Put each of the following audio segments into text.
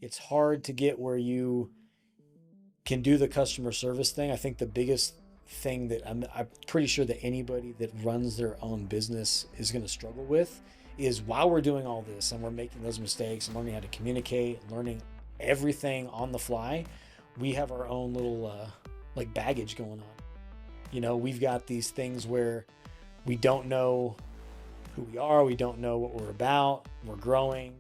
it's hard to get where you can do the customer service thing. I think the biggest thing that I'm pretty sure that anybody that runs their own business is going to struggle with is while we're doing all this and we're making those mistakes and learning how to communicate, learning everything on the fly, we have our own little like baggage going on. You know, we've got these things where we don't know who we are, we don't know what we're about, we're growing,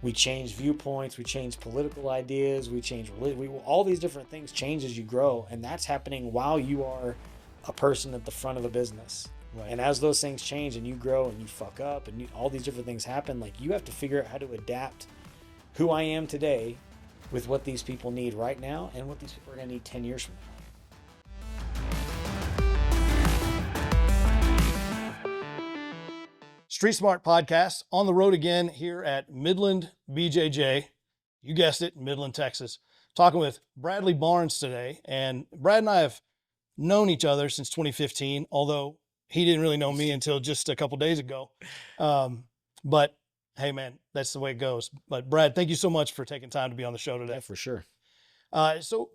we change viewpoints, we change political ideas, we change religion, all these different things change as you grow, and that's happening while you are a person at the front of a business. Right. And as those things change and you grow and you fuck up and all these different things happen, like you have to figure out how to adapt who I am today with what these people need right now and what these people are going to need 10 years from now. Street Smart Podcast on the road again here at Midland BJJ. You guessed it, Midland, Texas. Talking with Bradley Barnes today. And Brad and I have known each other since 2015, although he didn't really know me until just a couple days ago. But hey, man, that's the way it goes. But Brad, thank you so much for taking time to be on the show today. Yeah, for sure. So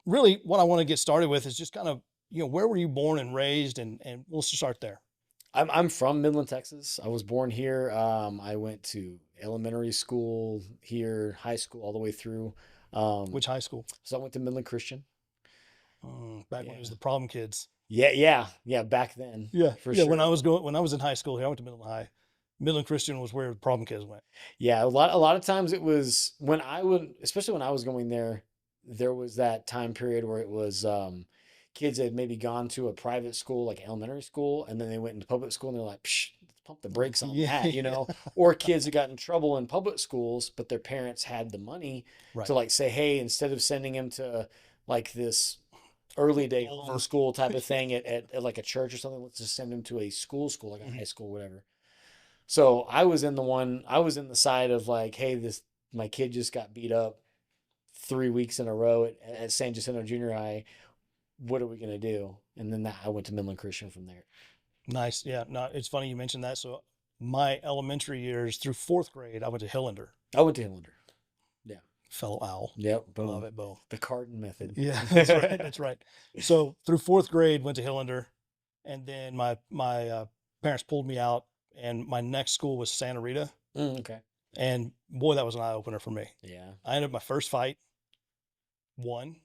really what I want to get started with is just kind of, where were you born and raised? And we'll start there. I'm from Midland, Texas. I was born here. I went to elementary school here, high school, all the way through. Which high school? So I went to Midland Christian. Back when it was the problem kids. Yeah. Back then. Yeah, for sure. When I was in high school here, I went to Midland High. Midland Christian was where the problem kids went. Yeah, a lot of times it was especially when I was going there. There was that time period where it was. Kids had maybe gone to a private school, like elementary school, and then they went into public school and they're like, Psh, let's pump the brakes on that, Or kids that got in trouble in public schools, but their parents had the money to like say, hey, instead of sending him to like this early day homeschool type of thing at like a church or something, let's just send him to a school, like a high school, whatever. So I was in the side of like, hey, my kid just got beat up 3 weeks in a row at San Jacinto Junior High. What are we going to do? And then I went to Midland Christian from there. Nice. Yeah. No, it's funny you mentioned that. So my elementary years through 4th grade, I went to Hillender. Yeah. Fellow owl. Yep. Boom. Love it, both. The Carton method. Yeah, that's right. That's right. So through 4th grade, went to Hillender. And then my parents pulled me out, and my next school was Santa Rita. Okay. And boy, that was an eye opener for me. Yeah. I ended up my first fight, won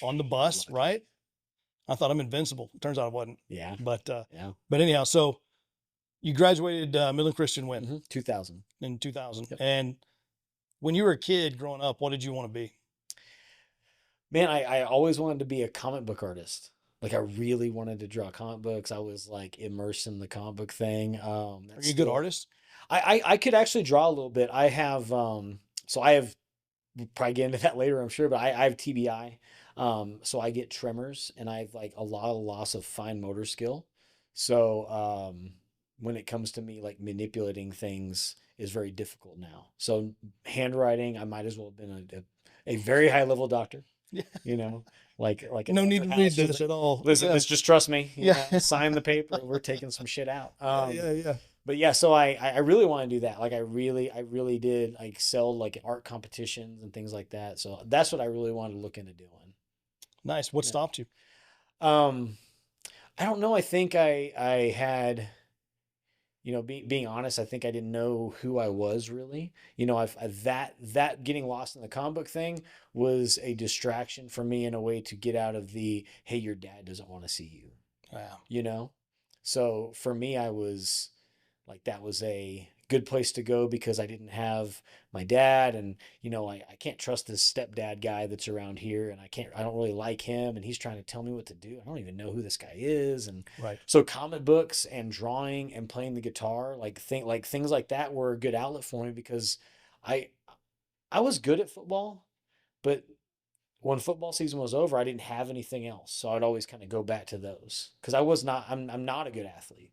on the bus, right? I thought I'm invincible. Turns out I wasn't. Yeah. But anyhow, so you graduated Midland Christian when? Mm-hmm. 2000. In 2000. Yep. And when you were a kid growing up, what did you want to be? Man, I always wanted to be a comic book artist. Like I really wanted to draw comic books. I was like immersed in the comic book thing. Are you a good artist? I could actually draw a little bit. I have, we'll probably get into that later, I'm sure, but I have TBI. So I get tremors and I have like a lot of loss of fine motor skill. So, when it comes to me, like manipulating things is very difficult now. So handwriting, I might as well have been a very high level doctor, like no need to read this at all. Listen, let's just trust me. Sign the paper. We're taking some shit out. Yeah. But yeah, so I really want to do that. Like I really did. I excelled like art competitions and things like that. So that's what I really wanted to look into doing. Nice. What stopped you? I don't know. I think I had, being honest, I think I didn't know who I was really. That getting lost in the comic book thing was a distraction for me in a way to get out of the, hey, your dad doesn't want to see you. Wow. So for me, I was like, that was a good place to go because I didn't have my dad and, I can't trust this stepdad guy that's around here and I don't really like him and he's trying to tell me what to do. I don't even know who this guy is. And so comic books and drawing and playing the guitar, things like that were a good outlet for me because I was good at football, but when football season was over, I didn't have anything else. So I'd always kind of go back to those because I'm not a good athlete.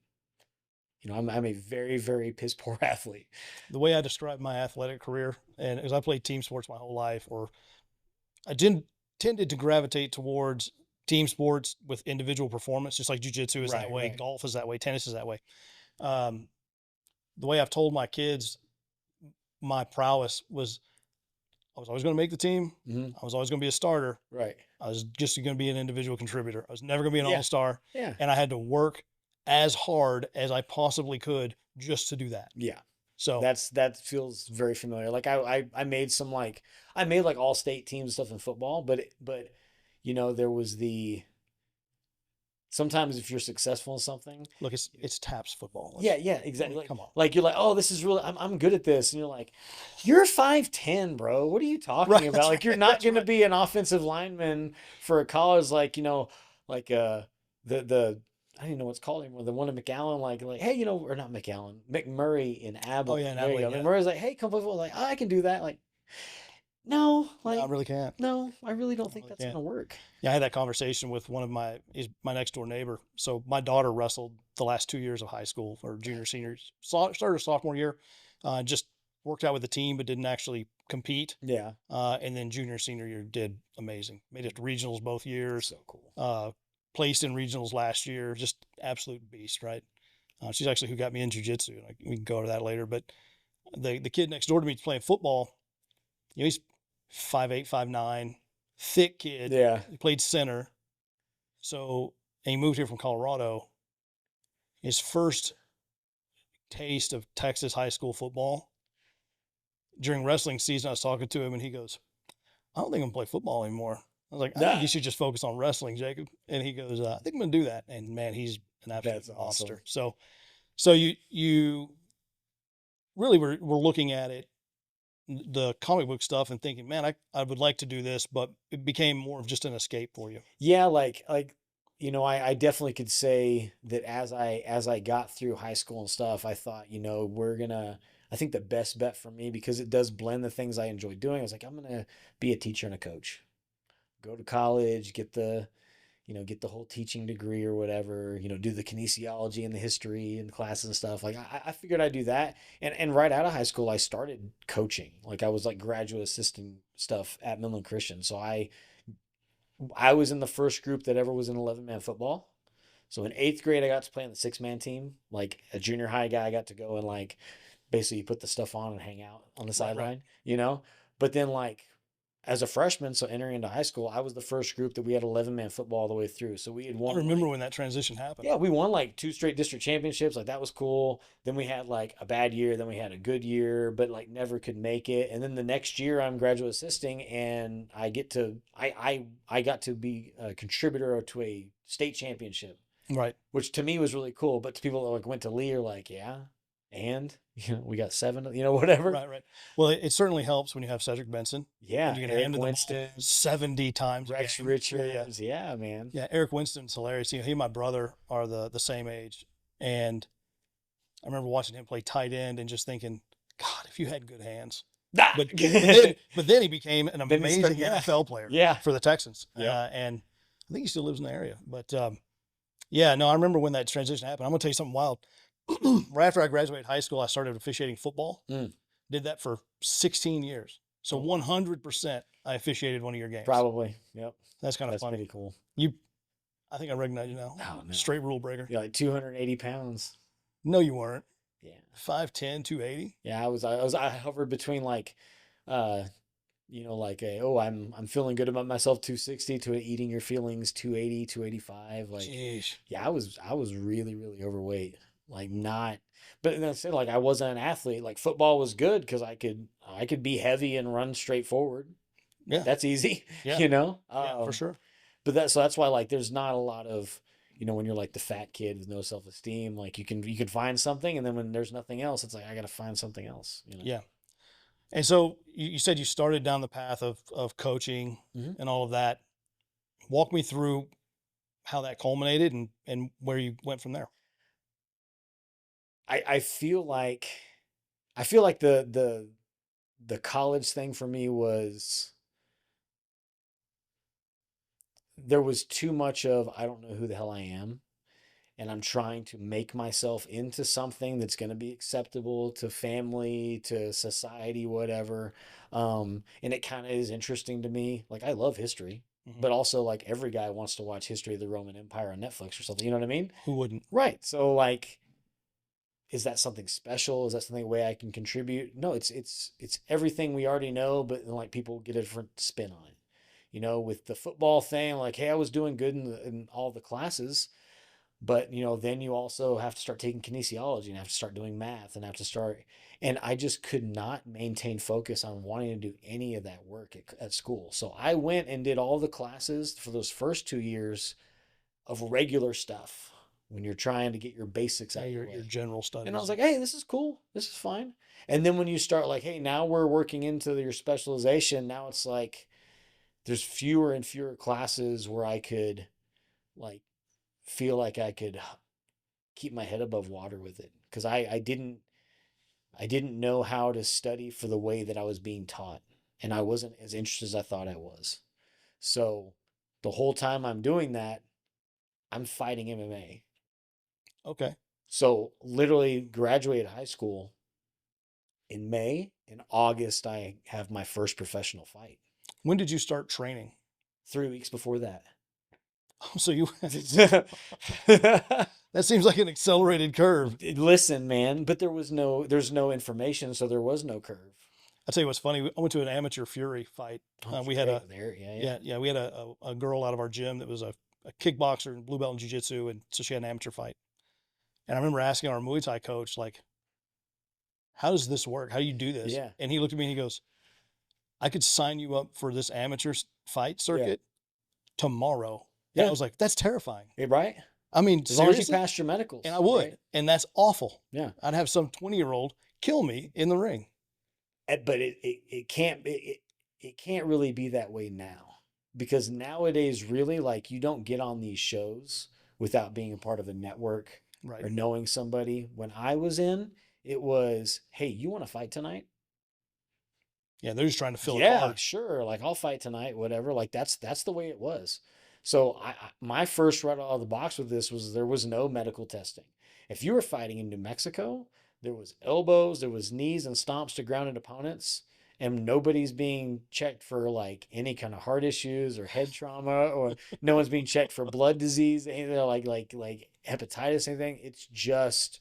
I'm a very, very piss poor athlete. The way I describe my athletic career, and as I played team sports my whole life, or I tended to gravitate towards team sports with individual performance, just like Jiu Jitsu is that way, golf is that way, tennis is that way. The way I've told my kids my prowess was I was always going to make the team. I was always going to be a starter. Right. I was just going to be an individual contributor. I was never going to be an all-star. Yeah. And I had to work as hard as I possibly could just to do that. Yeah. So that feels very familiar. Like I made some I made like all state teams and stuff in football, but you know, there was sometimes if you're successful in something, look, it's TAPS football. yeah, exactly. Like, come on. Like you're like, oh, this is really I'm good at this, and you're like, you're 5'10", bro. What are you talking about? Like you're not going to be an offensive lineman for a college, like, you know, like the I don't even know what's called anymore. The one in McAllen, like, hey, you know, or not McAllen, McMurray in Abilene. Oh yeah, in there you go. Abilene, McMurray's like, hey, come play football. Like, oh, I can do that. Like, no, like, no, I really can't. no, I really don't think really that's gonna work. Yeah, I had that conversation with one of my next door neighbor. So my daughter wrestled the last 2 years of high school, or junior, senior, started sophomore year, just worked out with the team, but didn't actually compete. Yeah. And then junior, senior year did amazing. Made it to regionals both years. So cool. Placed in regionals last year. Just absolute beast, right? She's actually who got me in Jiu Jitsu. We can go to that later. But the kid next door to me is playing football. You know, he's 5'8", 5'9", thick kid. Yeah. He played center. So, and he moved here from Colorado. His first taste of Texas high school football, during wrestling season, I was talking to him and he goes, I don't think I'm going to play football anymore. I was like, I think you should just focus on wrestling, Jacob. And he goes, I think I'm going to do that. And man, he's an absolute monster. Awesome. So you really were looking at it, the comic book stuff, and thinking, man, I would like to do this, but it became more of just an escape for you. Yeah. Like, you know, I definitely could say that as I got through high school and stuff, I thought, you know, I think the best bet for me, because it does blend the things I enjoy doing, I was like, I'm going to be a teacher and a coach. Go to college, get the whole teaching degree or whatever, you know, do the kinesiology and the history and classes and stuff. Like I figured I'd do that. And right out of high school, I started coaching. Like I was like graduate assistant stuff at Midland Christian. So I was in the first group that ever was in 11-man football. So in 8th grade, I got to play on the 6-man team. Like a junior high guy, I got to go and like basically put the stuff on and hang out on the sideline, you know? But then like as a freshman, so entering into high school, I was the first group that we had 11-man football all the way through. So we had won. I remember when that transition happened. Yeah, we won like 2 straight district championships. Like that was cool. Then we had like a bad year. Then we had a good year, but like never could make it. And then the next year, I'm graduate assisting, and I got to be a contributor to a state championship. Right. Which to me was really cool. But to people that like went to Lee are like, yeah, and you know, we got 7, you know, whatever. Right. Well, it certainly helps when you have Cedric Benson. Yeah. And you can hand the ball 70 times. Rex Richards. Yeah, man. Yeah. Eric Winston's hilarious. You know, he and my brother are the same age. And I remember watching him play tight end and just thinking, God, if you had good hands. But then he became an amazing NFL player for the Texans. Yeah. And I think he still lives in the area. But yeah, no, I remember when that transition happened. I'm going to tell you something wild. Right after I graduated high school, I started officiating football. Did that for 16 years. So 100% I officiated one of your games. Probably. Yep. That's kind of funny. Pretty cool. I think I recognize you now. Oh, no. Straight rule breaker. You're like 280 pounds. No, you weren't. Yeah. 5'10", 280. Yeah, I hovered between like, you know, like I'm feeling good about myself 260 to eating your feelings 280, 285. Like, jeez. Yeah, I was really, really overweight. Like not, but then I said like I wasn't an athlete. Like football was good because I could be heavy and run straight forward. Yeah, that's easy. Yeah, you know. Yeah, for sure. But that's why like there's not a lot of, you know, when you're like the fat kid with no self-esteem, like you can find something, and then when there's nothing else, it's like I got to find something else. You know? Yeah. And so you said you started down the path of coaching and all of that. Walk me through how that culminated and where you went from there. I feel like the college thing for me was there was too much of I don't know who the hell I am, and I'm trying to make myself into something that's going to be acceptable to family, to society, whatever. And it kind of is interesting to me. Like I love history, but also like every guy wants to watch History of the Roman Empire on Netflix or something. You know what I mean? Who wouldn't? Right. So like is that something special? Is that something way I can contribute? No, it's everything we already know, but then, like, people get a different spin on it. With the football thing, like, hey, I was doing good in all the classes, but then you also have to start taking kinesiology and have to start doing math and have to start, and I just could not maintain focus on wanting to do any of that work at school. So I went and did all the classes for those first 2 years of regular stuff when you're trying to get your basics out of your Your way. general studies. And I was like, hey, this is cool. This is fine. And then when you start, like, hey, now we're working into your specialization, now it's like there's fewer and fewer classes where I could, like, feel like I could keep my head above water with it, because I didn't know how to study for the way that I was being taught, and I wasn't as interested as I thought I was. So the whole time I'm doing that, I'm fighting MMA. Okay. So literally graduated high school in May. In August, I have my first professional fight. When did you start training? 3 weeks before that. So that seems like an accelerated curve. Listen, man, but there's no information, so there was no curve. I'll tell you what's funny. I went to an amateur Fury fight. We had we had a girl out of our gym that was a kickboxer and blue belt in Jiu Jitsu, and so she had an amateur fight. And I remember asking our Muay Thai coach, like, how does this work? How do you do this? Yeah. And he looked at me and he goes, I could sign you up for this amateur fight circuit tomorrow. Yeah. And I was like, that's terrifying. Right? I mean, as long as you passed your medicals. And I would. Right? And that's awful. Yeah. I'd have some 20-year-old kill me in the ring. But it can't really be that way now, because nowadays, really, like, you don't get on these shows without being a part of a network, right, or knowing somebody. When I was in, it was, hey, you want to fight tonight? Yeah, they're just trying to fill a card. Sure. Like, I'll fight tonight, whatever. Like, that's the way it was. So my first right out of the box with this was there was no medical testing. If you were fighting in New Mexico, there was elbows, there was knees and stomps to grounded opponents, and nobody's being checked for, like, any kind of heart issues or head trauma, or no one's being checked for blood disease, anything like hepatitis, anything. It's just,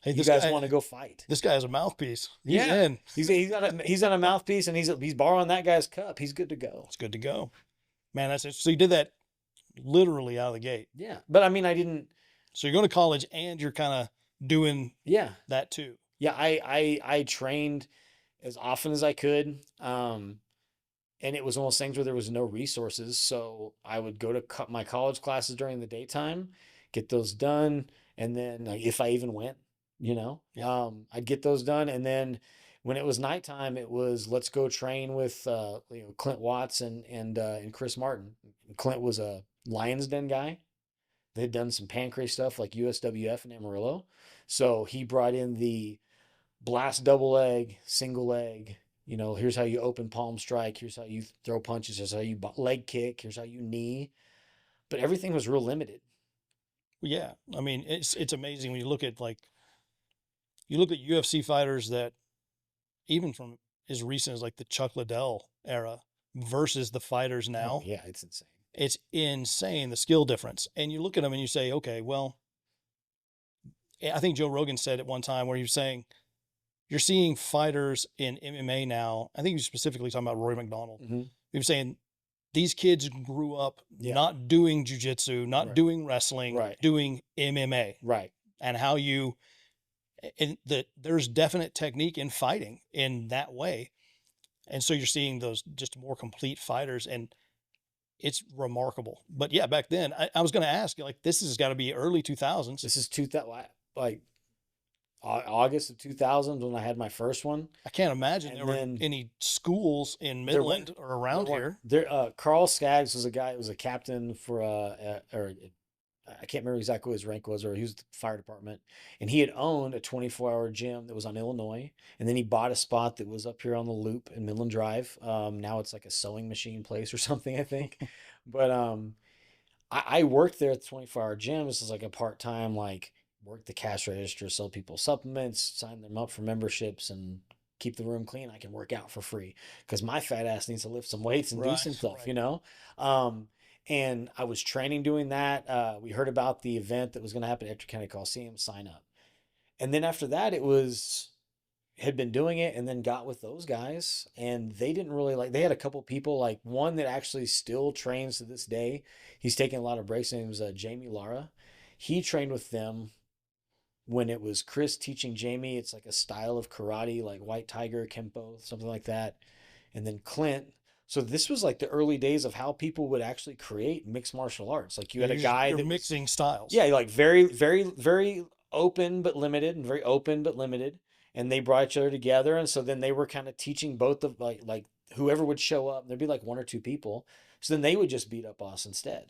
hey, you guys want to go fight. This guy has a mouthpiece. He's in. He's got a mouthpiece, and he's borrowing that guy's cup. He's good to go. It's good to go. Man, that's it. So you did that literally out of the gate. Yeah. But I mean, I didn't. So you're going to college and you're kind of doing that too. Yeah. I trained as often as I could. And it was one of those things where there was no resources. So I would go to my college classes during the daytime, get those done. And then, like, if I even went, I'd get those done. And then when it was nighttime, it was, let's go train with, Clint Watts and Chris Martin. Clint was a Lion's Den guy. They had done some pancrase stuff like USWF and Amarillo. So he brought in the blast double leg, single leg. Here's how you open palm strike. Here's how you throw punches. Here's how you leg kick. Here's how you knee. But everything was real limited. Yeah. I mean, it's amazing when you look at UFC fighters that even from as recent as, like, the Chuck Liddell era versus the fighters now. Oh, yeah, it's insane. It's insane, the skill difference. And you look at them and you say, okay, well, I think Joe Rogan said at one time where he was saying, you're seeing fighters in MMA now. I think he was specifically talking about Roy McDonald. Mm-hmm. He was saying these kids grew up not doing jiu-jitsu, not doing wrestling, doing MMA. Right. And how there's definite technique in fighting in that way. And so you're seeing those just more complete fighters, and it's remarkable. But yeah, back then I was going to ask, like, this has got to be early 2000s. This is 2000, like August of 2000 when I had my first one. I can't imagine there were any schools in Midland or around here. Carl Skaggs was a guy who was a captain for I can't remember exactly what his rank was, or he was the fire department, and he had owned a 24-hour gym that was on Illinois, and then he bought a spot that was up here on the Loop in Midland Drive. Now it's like a sewing machine place or something, I think. But I worked there at the 24-hour gym. This is like a part-time, like, work the cash register, sell people supplements, sign them up for memberships, and keep the room clean. I can work out for free because my fat ass needs to lift some weights and do some stuff, And I was training doing that. We heard about the event that was going to happen at Ector County Coliseum, sign up. And then after that, it was had been doing it and then got with those guys, and they didn't really like, they had a couple people, like one that actually still trains to this day. He's taking a lot of breaks. His name was Jamie Lara. He trained with them when it was Chris teaching Jamie. It's like a style of karate, like White Tiger, Kempo, something like that. And then Clint. So this was like the early days of how people would actually create mixed martial arts. Like you had a guy you're that mixing styles. yeah, like very, very, very open but limited, and very open but limited. And they brought each other together. And so then they were kind of teaching both of like whoever would show up, there'd be like one or two people. So then they would just beat up us instead.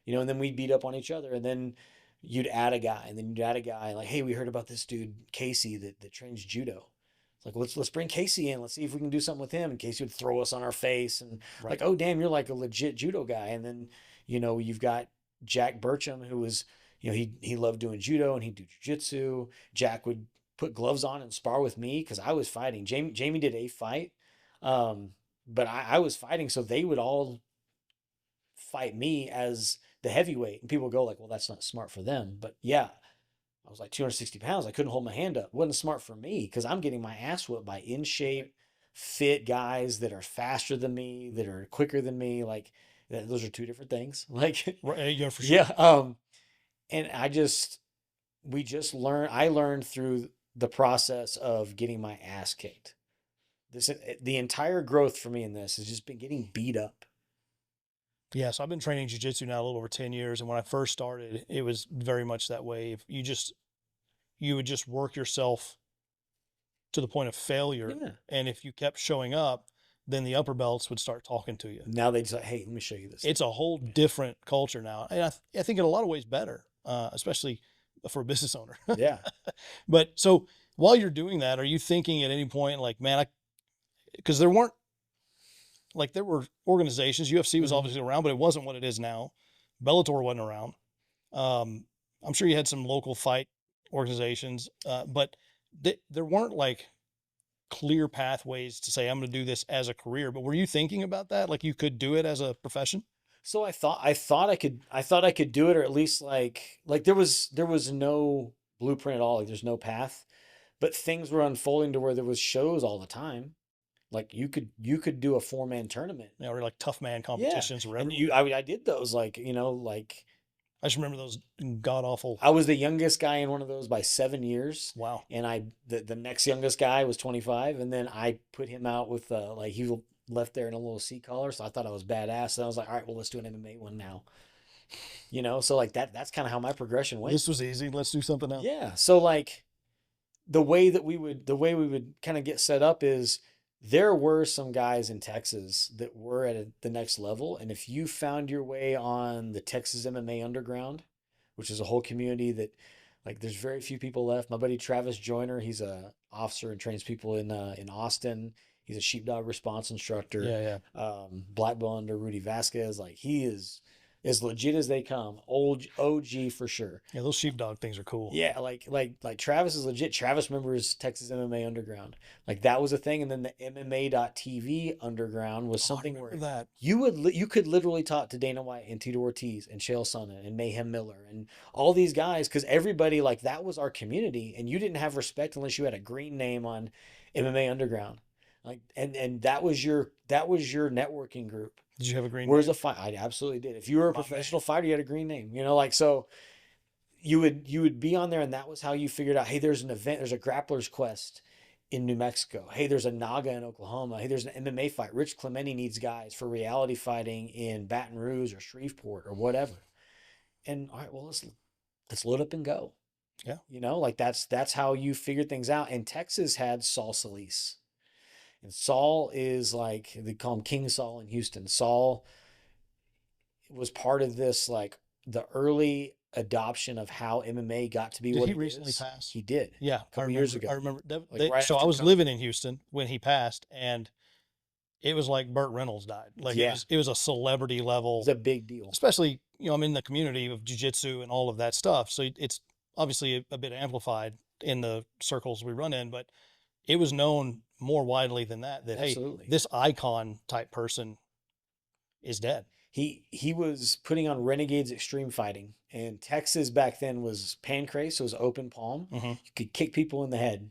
And then we'd beat up on each other. And then you'd add a guy, and then you'd add a guy, like, hey, we heard about this dude, Casey, that trains judo. It's like, let's bring Casey in. Let's see if we can do something with him. And Casey would throw us on our face and Right. like, oh damn, you're like a legit judo guy. And then, you've got Jack Burcham, who was, he loved doing judo and he'd do jiu-jitsu. Jack would put gloves on and spar with me because I was fighting. Jamie did a fight. But I was fighting, so they would all fight me as the heavyweight. And people go like, well, that's not smart for them. But yeah, I was like 260 pounds. I couldn't hold my hand up. It wasn't smart for me because I'm getting my ass whipped by in shape, fit guys that are faster than me, that are quicker than me. Like those are two different things. Like, Right, yeah, for sure. yeah. And I learned through the process of getting my ass kicked. The entire growth for me in this has just been getting beat up. Yeah, so I've been training jiu-jitsu now a little over 10 years. And when I first started, it was very much that way. If you would just work yourself to the point of failure. Yeah. And if you kept showing up, then the upper belts would start talking to you. Now they just like, hey, let me show you this. It's a whole different culture now. And I think in a lot of ways better, especially for a business owner. Yeah. But so while you're doing that, are you thinking at any point like, man, because there were organizations, UFC was obviously around, but it wasn't what it is now. Bellator wasn't around. I'm sure you had some local fight organizations, but there weren't like clear pathways to say, I'm going to do this as a career. But were you thinking about that? Like you could do it as a profession? So I thought I could do it, or at least like there was no blueprint at all. Like there's no path, but things were unfolding to where there was shows all the time. Like you could do a 4-man tournament. You know, or like tough man Yeah. competitions or whatever. And I did those, like, like I just remember those god awful. I was the youngest guy in one of those by 7 years. Wow. And the next youngest guy was 25, and then I put him out with like he left there in a little seat collar, so I thought I was badass. And I was like, all right, well, let's do an MMA one now. So like that's kind of how my progression went. This was easy. Let's do something else. Yeah. So like the way we would kind of get set up is there were some guys in Texas that were at the next level. And if you found your way on the Texas MMA Underground, which is a whole community that, like, there's very few people left. My buddy Travis Joyner, he's a officer and trains people in Austin. He's a sheepdog response instructor. Yeah, yeah. Black belt under Rudy Vasquez. Like, he is as legit as they come. Old OG for sure. Yeah, those sheepdog things are cool. Yeah, like Travis is legit. Travis remembers Texas MMA Underground. Like that was a thing. And then the MMA.TV Underground was something where that you could literally talk to Dana White and Tito Ortiz and Chael Sonnen and Mayhem Miller and all these guys, because everybody, like, that was our community, and you didn't have respect unless you had a green name on MMA Underground. Like, and that was your networking group. Did you have a green? Where's a fight? I absolutely did. If you were a professional fighter, you had a green name. Like, so you would be on there, and that was how you figured out, hey, there's an event, there's a Grappler's Quest in New Mexico. Hey, there's a Naga in Oklahoma. Hey, there's an MMA fight. Rich Clemente needs guys for reality fighting in Baton Rouge or Shreveport or whatever. And all right, well, let's load up and go. Yeah. Like that's how you figure things out. And Texas had Saul Solis. And Saul is like, they call him King Saul in Houston. Saul was part of this, like the early adoption of how MMA got to be what it is. Did he recently pass? He did. Yeah. A couple years ago. I remember. Like right so I after was COVID. living in Houston when he passed, and it was like Burt Reynolds died. Like Yeah. it was a celebrity level. It was a big deal. Especially, I'm in the community of jiu-jitsu and all of that stuff. So it's obviously a bit amplified in the circles we run in, but it was known more widely than that, Absolutely. hey, this icon type person is dead. he was putting on Renegades Extreme Fighting, and Texas back then was pancrase, so it was open palm. Mm-hmm. You could kick people in the head.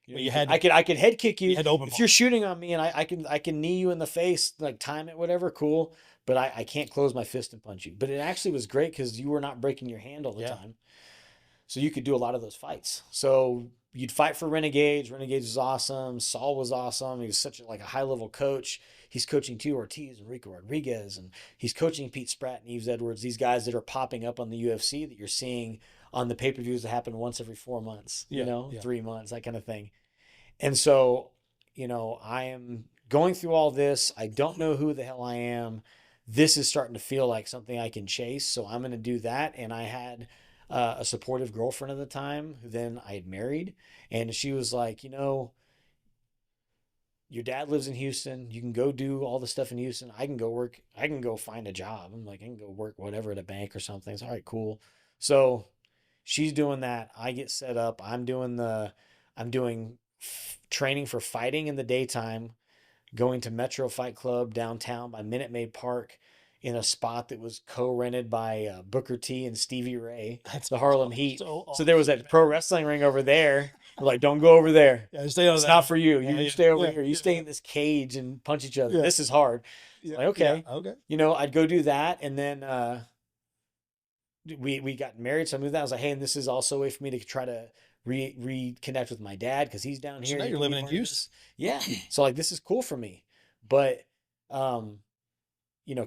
But you had to, I could head kick you. you had to open If palm. you're shooting on me and I can knee you in the face, like time it, whatever, cool. But I can't close my fist and punch you. But it actually was great because you were not breaking your hand all the Yeah. time. So you could do a lot of those fights. So you'd fight for Renegades. Renegades was awesome. Saul was awesome. He was such a high level coach. He's coaching Tio Ortiz and Rico Rodriguez, and he's coaching Pete Spratt and Yves Edwards. These guys that are popping up on the UFC that you're seeing on the pay-per-views that happen once every 4 months, Yeah, 3 months, that kind of thing. And so, I am going through all this. I don't know who the hell I am. This is starting to feel like something I can chase. So I'm going to do that. And I had a supportive girlfriend at the time who then I had married. And she was like, your dad lives in Houston. You can go do all the stuff in Houston. I can go work. I can go find a job. I'm like, I can go work whatever at a bank or something. It's all right, cool. So she's doing that. I get set up. I'm doing training for fighting in the daytime, going to Metro Fight Club downtown by Minute Maid Park in a spot that was co-rented by Booker T and Stevie Ray. That's the Harlem Heat. so So there was that pro wrestling ring over there. We're like, don't go over there. Yeah, stay out of It's that. not for you. Yeah, You yeah, stay over yeah, here. You yeah, stay in this cage and punch each other. Yeah. This is hard. Yeah, Like, okay. yeah, okay. I'd go do that. And then we got married. So I moved out. I was like, hey, and this is also a way for me to try to reconnect with my dad because he's down here. So now you're living in Houston. Yeah. So like, this is cool for me. But,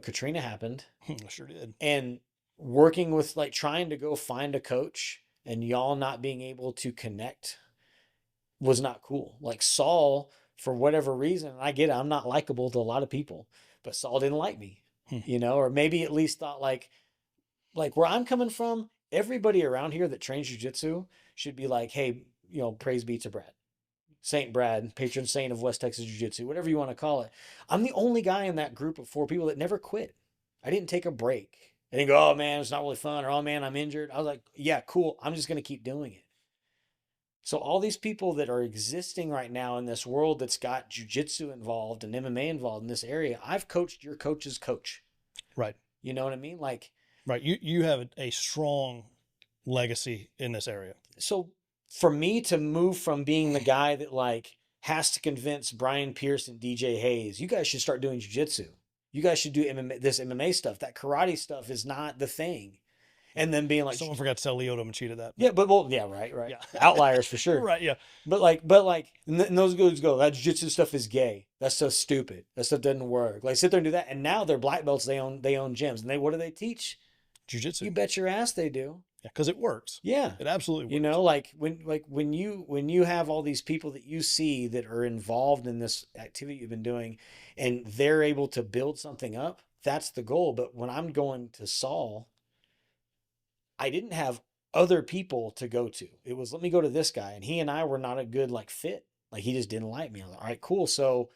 Katrina happened. Sure did. And working with trying to go find a coach and y'all not being able to connect was not cool. Like Saul, for whatever reason, and I get it, I'm not likable to a lot of people, but Saul didn't like me, or maybe at least thought like where I'm coming from, everybody around here that trains jiu-jitsu should be like, hey, praise be to Brad. Saint Brad, patron saint of West Texas Jiu-Jitsu, whatever you want to call it. I'm the only guy in that group of 4 people that never quit. I didn't take a break. I didn't go, oh man, it's not really fun, or oh man, I'm injured. I was like, yeah, cool. I'm just going to keep doing it. So all these people that are existing right now in this world that's got jiu-jitsu involved and MMA involved in this area, I've coached your coach's coach. Right. You know what I mean? Right. You have a strong legacy in this area. So for me to move from being the guy that has to convince Brian Pierce and DJ Hayes, you guys should start doing jiu-jitsu. You guys should do MMA, this MMA stuff. That karate stuff is not the thing. And then being like, someone forgot to tell Lyoto Machida that. Yeah, right. Yeah. Outliers for sure. Right, yeah. But and those dudes go, that jiu-jitsu stuff is gay. That's so stupid. That stuff doesn't work. Sit there and do that. And now they're black belts. They own gyms. And what do they teach? Jiu-jitsu. You bet your ass they do. Yeah, because it works. Yeah, it absolutely works. When you have all these people that you see that are involved in this activity you've been doing, and they're able to build something up, that's the goal. But when I'm going to Saul, I didn't have other people to go to. It was, let me go to this guy, and he and I were not a good fit. He just didn't like me. I was like, all right, cool. So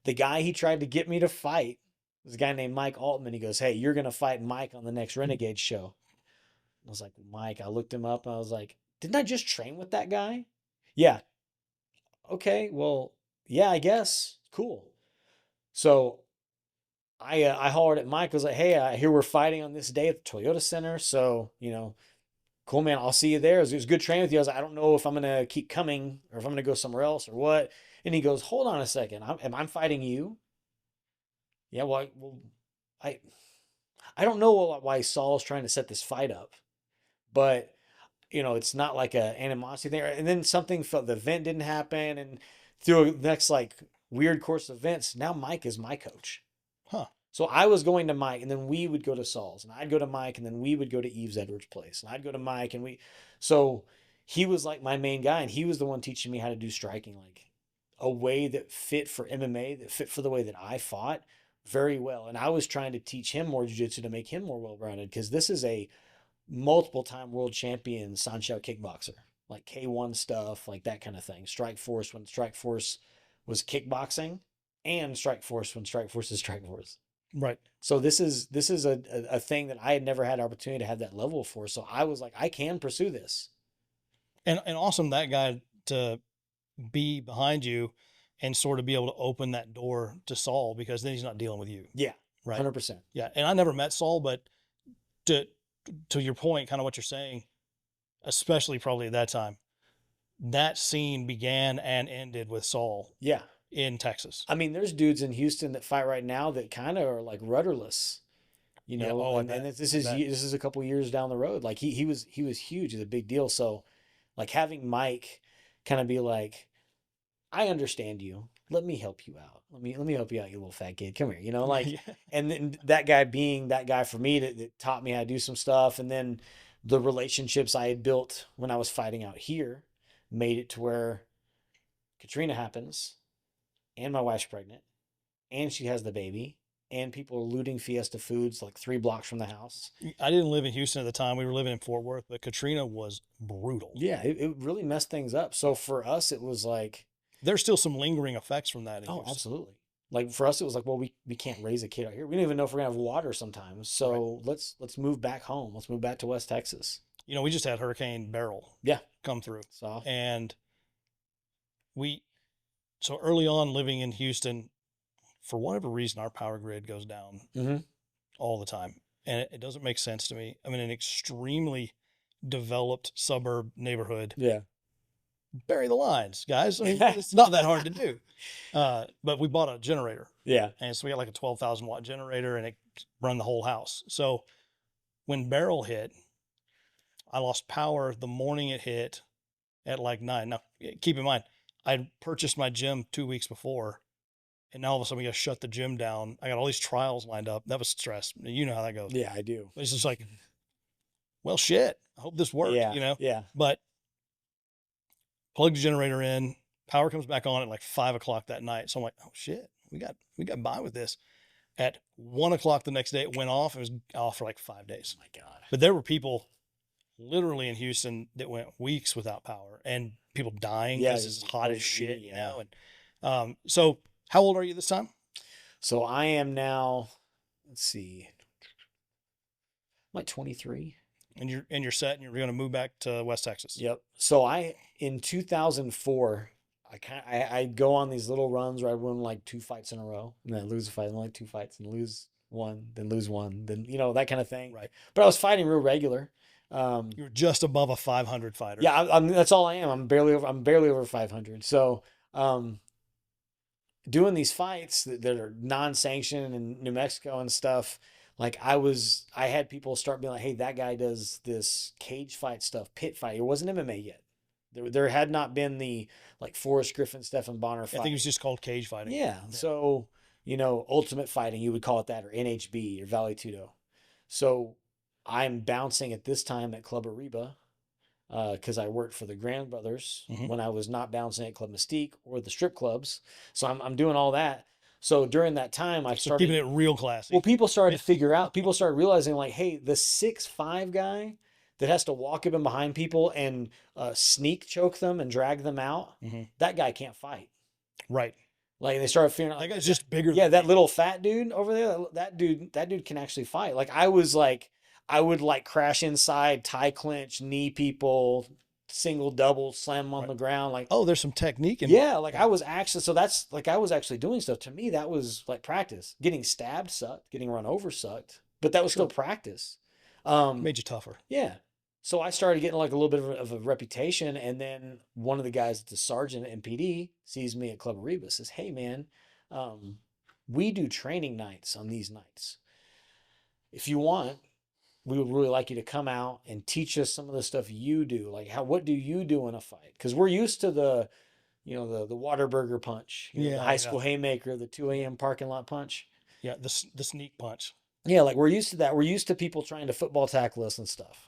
the guy he tried to get me to fight was a guy named Mike Altman. He goes, hey, you're gonna fight Mike on the next Renegade show. I was like, Mike, I looked him up and I was like, didn't I just train with that guy? Yeah. Okay, well, yeah, I guess. Cool. So I hollered at Mike. I was like, hey, I hear we're fighting on this day at the Toyota Center. So, cool, man, I'll see you there. It was good training with you. I was like, I don't know if I'm going to keep coming or if I'm going to go somewhere else or what. And he goes, hold on a second. I'm fighting you? Yeah, well, I don't know why Saul's trying to set this fight up. But, it's not like a animosity there. And then something felt, the event didn't happen. And through the next weird course of events, now Mike is my coach. Huh. So I was going to Mike, and then we would go to Saul's, and I'd go to Mike, and then we would go to Yves Edwards' place, and I'd go to Mike, so he was my main guy, and he was the one teaching me how to do striking, a way that fit for MMA, that fit for the way that I fought very well. And I was trying to teach him more jiu-jitsu to make him more well-rounded, because this is a multiple-time world champion Sanshao kickboxer, K1 stuff, that kind of thing. Strike Force when Strike Force was kickboxing, and Strike Force when Strike Force is Strike Force. Right. So this is a thing that I had never had opportunity to have that level for. So I was like, I can pursue this. And awesome that guy to be behind you and sort of be able to open that door to Saul, because then he's not dealing with you. Yeah. Right. 100%. Yeah. And I never met Saul, but to your point, kind of what you're saying, especially probably at that time, that scene began and ended with Saul Yeah. in Texas. I mean, there's dudes in Houston that fight right now that kind of are like rudderless, Yeah. Oh, I and bet. this I is bet. this is a couple years down the road. Like he was huge, it's a big deal. So like having Mike kind of be like, I understand you. Let me help you out. Let me help you out, you little fat kid. Come here, like, Yeah. and then that guy being that guy for me that taught me how to do some stuff, and then the relationships I had built when I was fighting out here made it to where Katrina happens, and my wife's pregnant, and she has the baby, and people are looting Fiesta Foods like 3 blocks from the house. I didn't live in Houston at the time. We were living in Fort Worth, but Katrina was brutal. Yeah, it really messed things up. So for us, it was like, There's still some lingering effects from that in oh, Houston. absolutely. Like for us, it was like, well, we can't raise a kid out here. We don't even know if we're gonna have water sometimes. So let's move back home. Let's move back to West Texas. We just had Hurricane Beryl Yeah, come through. so And so early on living in Houston, for whatever reason, our power grid goes down all the time. And it doesn't make sense to me. I'm in an extremely developed suburb neighborhood. yeah, Bury the lines, guys. I mean, it's not that hard to do. But we bought a generator. yeah. And so we got like a 12,000 watt generator and it run the whole house. So when Beryl hit, I lost power the morning it hit at like 9. Now, keep in mind, I purchased my gym 2 weeks before, and now all of a sudden we got to shut the gym down. I got all these trials lined up. That was stress. You know how that goes. Yeah, I do. It's just like, well, shit. I hope this works. Yeah. But plug the generator in. Power comes back on at like 5 o'clock that night. So I'm like, oh shit, we got by with this. At 1 o'clock the next day, it went off. It was off for like 5 days. Oh my God. But there were people literally in Houston that went weeks without power and people dying because it's hot as shit, And so how old are you this time? So I am now, let's see, I'm like 23. And you're set and you're going to move back to West Texas. Yep. So in 2004, I go on these little runs where I win like 2 fights in a row, and then I lose a fight, and like 2 fights, and lose one, then that kind of thing. Right. But I was fighting real regular. You were just above a 500 fighter. Yeah, I'm that's all I am. I'm barely over 500. So, doing these fights that are non-sanctioned in New Mexico and stuff, like I had people start being like, hey, that guy does this cage fight stuff, pit fight. It wasn't MMA yet. There had not been the like Forrest Griffin, Stephan Bonner fight. I think it was just called cage fighting. Yeah. So, ultimate fighting, you would call it that, or NHB or Vale Tudo. So I'm bouncing at this time at Club Ariba, because I worked for the Grand Brothers when I was not bouncing at Club Mystique or the strip clubs. So I'm doing all that. So during that time, I started keeping it real classy. Well, people started realizing like, hey, the 6'5" guy that has to walk up and behind people and sneak choke them and drag them out, that guy can't fight. Right. Like they started figuring out that guy's just bigger. Yeah, that little fat dude over there, that dude can actually fight. Like I would like crash inside, tie clinch, knee people, single, double, slam them on the ground. Like, oh, there's some technique in yeah, like I was actually doing stuff. To me, that was like practice. Getting stabbed sucked, getting run over sucked, but that was still practice. Made you tougher. Yeah. So I started getting like a little bit of a reputation, and then one of the guys, the sergeant at MPD, sees me at Club Ariba, says, hey man, we do training nights on these nights. If you want, we would really like you to come out and teach us some of the stuff you do. Like what do you do in a fight? Because we're used to the Whataburger punch, the high school haymaker, the 2 a.m. parking lot punch. Yeah, the sneak punch. Yeah, like we're used to that. We're used to people trying to football tackle us and stuff.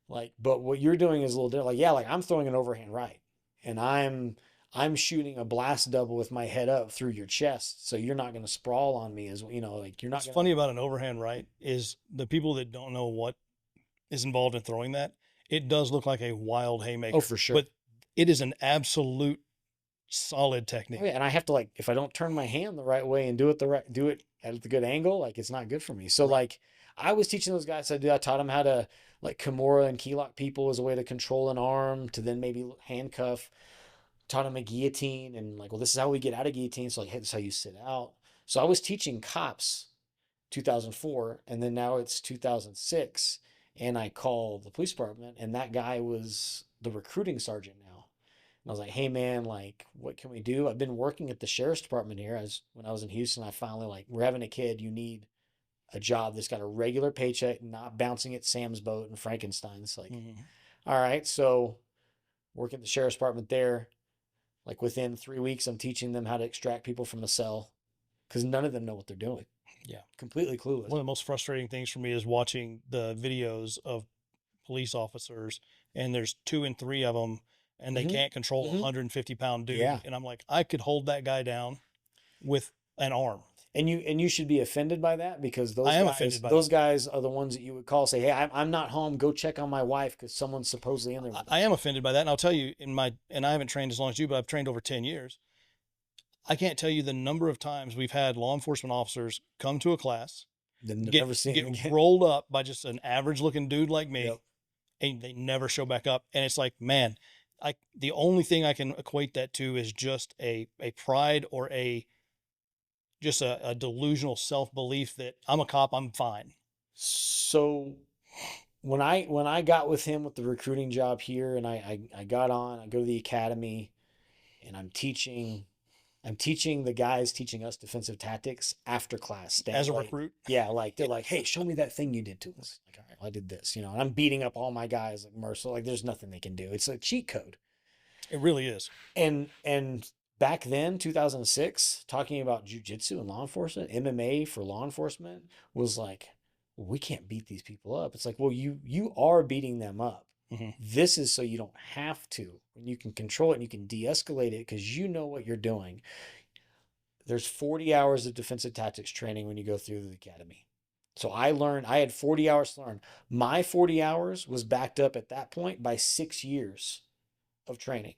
Like, but what you're doing is a little different. Like, yeah, like I'm throwing an overhand right, and I'm shooting a blast double with my head up through your chest, so you're not going to sprawl on me, as like you're not. What's funny about an overhand right is the people that don't know what is involved in throwing that. It does look like a wild haymaker. Oh, for sure. But it is an absolute solid technique. Oh, yeah, and I have to, like, if I don't turn my hand the right way and do it at the good angle, like it's not good for me. So like I was teaching those guys I taught them how to like Kimura and key lock people as a way to control an arm, to then maybe handcuff. Taught them a guillotine, and like, well, this is how we get out of guillotine. So like, hey, this is how you sit out. So I was teaching cops 2004, and then now it's 2006, and I call the police department, and that guy was the recruiting sergeant now. And I was like, hey man, like, what can we do? I've been working at the sheriff's department here. When I was in Houston, I finally like, we're having a kid. You need a job that's got a regular paycheck, not bouncing at Sam's Boat and Frankenstein's. Like, all right, so working at the sheriff's department there. Like within 3 weeks, I'm teaching them how to extract people from a cell because none of them know what they're doing. Yeah. Completely clueless. One of the most frustrating things for me is watching the videos of police officers, and there's 2 and 3 of them, and they can't control a 150-pound dude. Yeah. And I'm like, I could hold that guy down with an arm. And you should be offended by that because those guys are the ones that you would call, say, hey, I'm not home. Go check on my wife because someone's supposedly in there. I am offended by that. And I'll tell you, and I haven't trained as long as you, but I've trained over 10 years. I can't tell you the number of times we've had law enforcement officers come to a class, get rolled up by just an average looking dude like me, and they never show back up. And it's like, man, the only thing I can equate that to is just a pride or just a delusional self-belief that I'm a cop, I'm fine. So when I got with him with the recruiting job here, and I got on, I go to the academy, and I'm teaching the guys teaching us defensive tactics after class. As a recruit? Yeah, like they're like, hey, show me that thing you did to us. Like, all right, well, I did this, and I'm beating up all my guys like Mercer. Like there's nothing they can do. It's a cheat code. It really is. And back then, 2006, talking about Jiu Jitsu and law enforcement, MMA for law enforcement was like, well, we can't beat these people up. It's like, well, you are beating them up. This is so you don't have to. When you can control it and you can de-escalate it because you know what you're doing. There's 40 hours of defensive tactics training when you go through the academy. So I had 40 hours to learn. My 40 hours was backed up at that point by 6 years of training.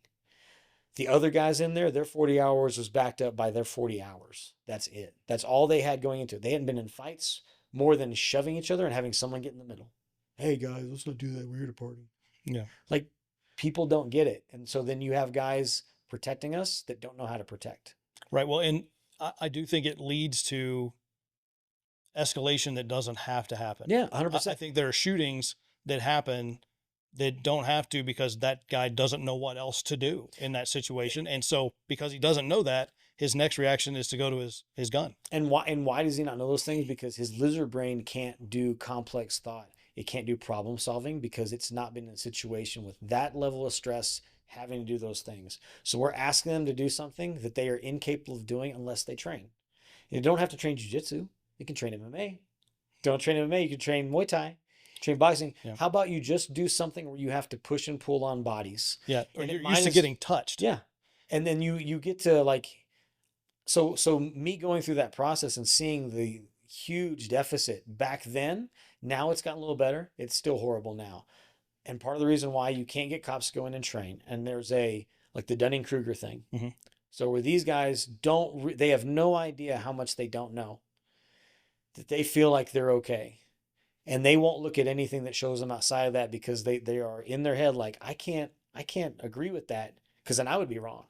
The other guys in there, their 40 hours was backed up by their 40 hours. That's it. That's all they had going into it. They hadn't been in fights more than shoving each other and having someone get in the middle. Hey guys, let's not do that. We're here to party. Yeah. Like people don't get it. And so then you have guys protecting us that don't know how to protect. Right. Well, and I do think it leads to escalation that doesn't have to happen. Yeah, 100%. I think there are shootings that happen that don't have to because that guy doesn't know what else to do in that situation. And so because he doesn't know that, his next reaction is to go to his gun. And why does he not know those things? Because his lizard brain can't do complex thought. It can't do problem solving because it's not been in a situation with that level of stress having to do those things. So we're asking them to do something that they are incapable of doing unless they train. You don't have to train jiu-jitsu. You can train MMA. Don't train MMA. You can train Muay Thai, train boxing. Yeah. How about you just do something where you have to push and pull on bodies? Yeah. Or you're used to getting touched. Yeah. And then you get to like, so me going through that process and seeing the huge deficit back then, now it's gotten a little better. It's still horrible now. And part of the reason why you can't get cops to go in and train, and there's like the Dunning-Kruger thing. So where these guys they have no idea how much they don't know, that they feel like they're okay. And they won't look at anything that shows them outside of that because they are in their head like, I can't agree with that because then I would be wrong.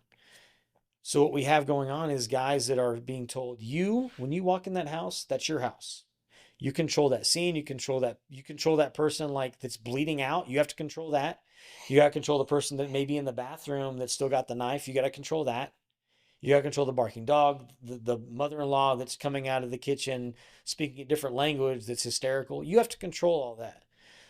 So what we have going on is guys that are being told, when you walk in that house, that's your house. You control that scene. You control that person like that's bleeding out. You have to control that. You got to control the person that may be in the bathroom that's still got the knife. You got to control that. You got to control the barking dog, the mother-in-law that's coming out of the kitchen, speaking a different language that's hysterical. You have to control all that.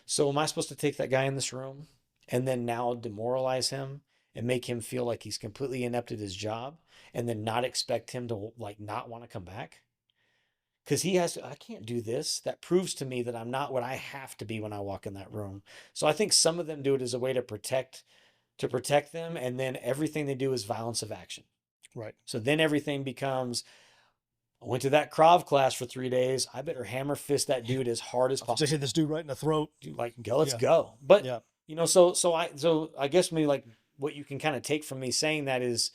So am I supposed to take that guy in this room and then now demoralize him and make him feel like he's completely inept at his job and then not expect him to like not want to come back? Because I can't do this. That proves to me that I'm not what I have to be when I walk in that room. So I think some of them do it as a way to protect them. And then everything they do is violence of action. Right. So then everything becomes, I went to that Krav class for 3 days. I better hammer fist that dude as hard as possible. Just hit this dude right in the throat. Like, let's go. But, so I guess maybe like what you can kind of take from me saying that is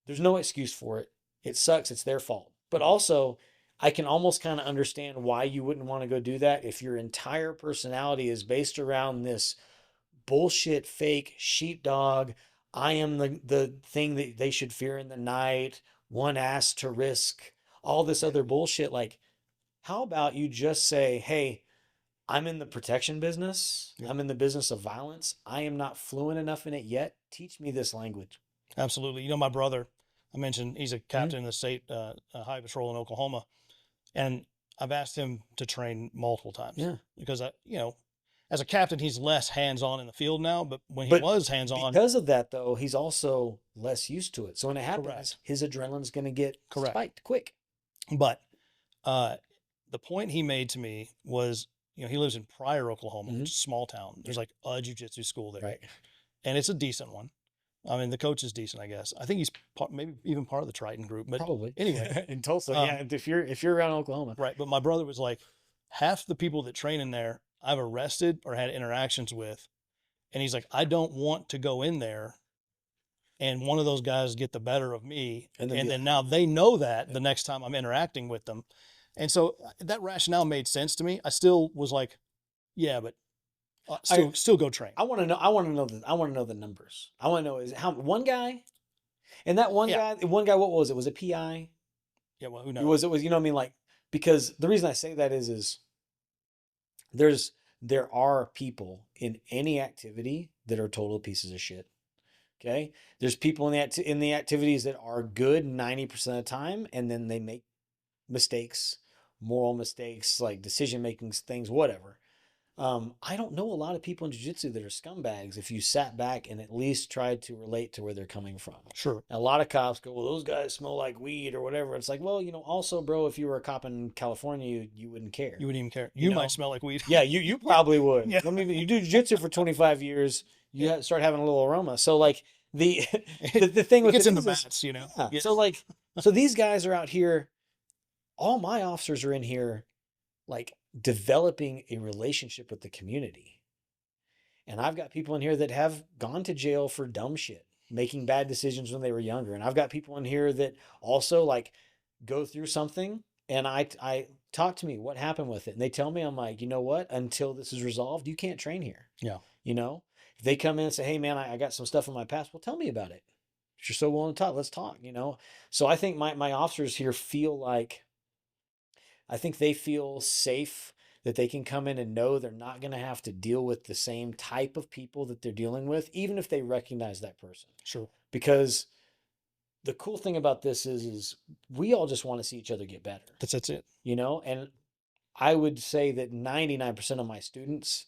there's no excuse for it. It sucks. It's their fault. But also, I can almost kind of understand why you wouldn't want to go do that if your entire personality is based around this bullshit, fake sheepdog. I am the thing that they should fear in the night. One ass to risk all this other bullshit. Like, How about you just say, hey, I'm in the protection business. Yeah. I'm in the business of violence. I am not fluent enough in it yet. Teach me this language. Absolutely. You know, my brother, I mentioned he's a Mhm. captain in the state highway patrol in Oklahoma, and I've asked him to train multiple times Yeah. because as a captain, he's less hands-on in the field now, but when he But was hands-on, because of that, though, he's also less used to it. So when it happens, correct, his adrenaline's going to get correct. spiked quick. But uh, the point he made to me was, you know, he lives in Pryor, Oklahoma, Mhm. which is a small town. There's like a jiu-jitsu school there, Right. and it's a decent one. I mean, the coach is decent, I guess. I think he's maybe even part of the Triton group. But Probably. anyway, In Tulsa, um, yeah. If you're around Oklahoma. right. But my brother was like, half the people that train in there, I've arrested or had interactions with, and he's like, I don't want to go in there and one of those guys get the better of me, And and then then now they know that the next time I'm interacting with them, and so that rationale made sense to me. I still was like, yeah, but still go train. I want to know. I want to know I want to know the numbers. I want to know is how one guy and that one Yeah. guy. One guy. What was it? Was it PI? Yeah, well, who It knows? was. You know what I mean? Like because the reason I say that is there are people in any activity that are total pieces of shit. Okay. There's people in the activities that are good 90% of the time, and then they make mistakes, moral mistakes, like decision making things, whatever. I don't know a lot of people in jiu-jitsu that are scumbags if you sat back and at least tried to relate to where they're coming from. Sure. A lot of cops go, well, those guys smell like weed or whatever. It's like, well, also, bro, if you were a cop in California, you wouldn't care. You wouldn't even care. You You know? might smell like weed. Yeah, you probably would. Yeah. I mean, you do jiu-jitsu for 25 years, you start having a little aroma. So like the the thing It with gets it in the is, mats, you know. yeah. Yeah. So these guys are out here. All my officers are in here, like developing a relationship with the community. And I've got people in here that have gone to jail for dumb shit, making bad decisions when they were younger. And I've got people in here that also like go through something and I talk to me, what happened with it? And they tell me, I'm like, you know what? Until this is resolved, you can't train here. Yeah. You know, if they come in and say, hey man, I got some stuff in my past, well, tell me about it. If you're so willing to talk, let's talk, So I think my officers here feel like I think they feel safe that they can come in and know they're not going to have to deal with the same type of people that they're dealing with, even if they recognize that person. Sure. Because the cool thing about this is we all just want to see each other get better, That's it. and I would say that 99% of my students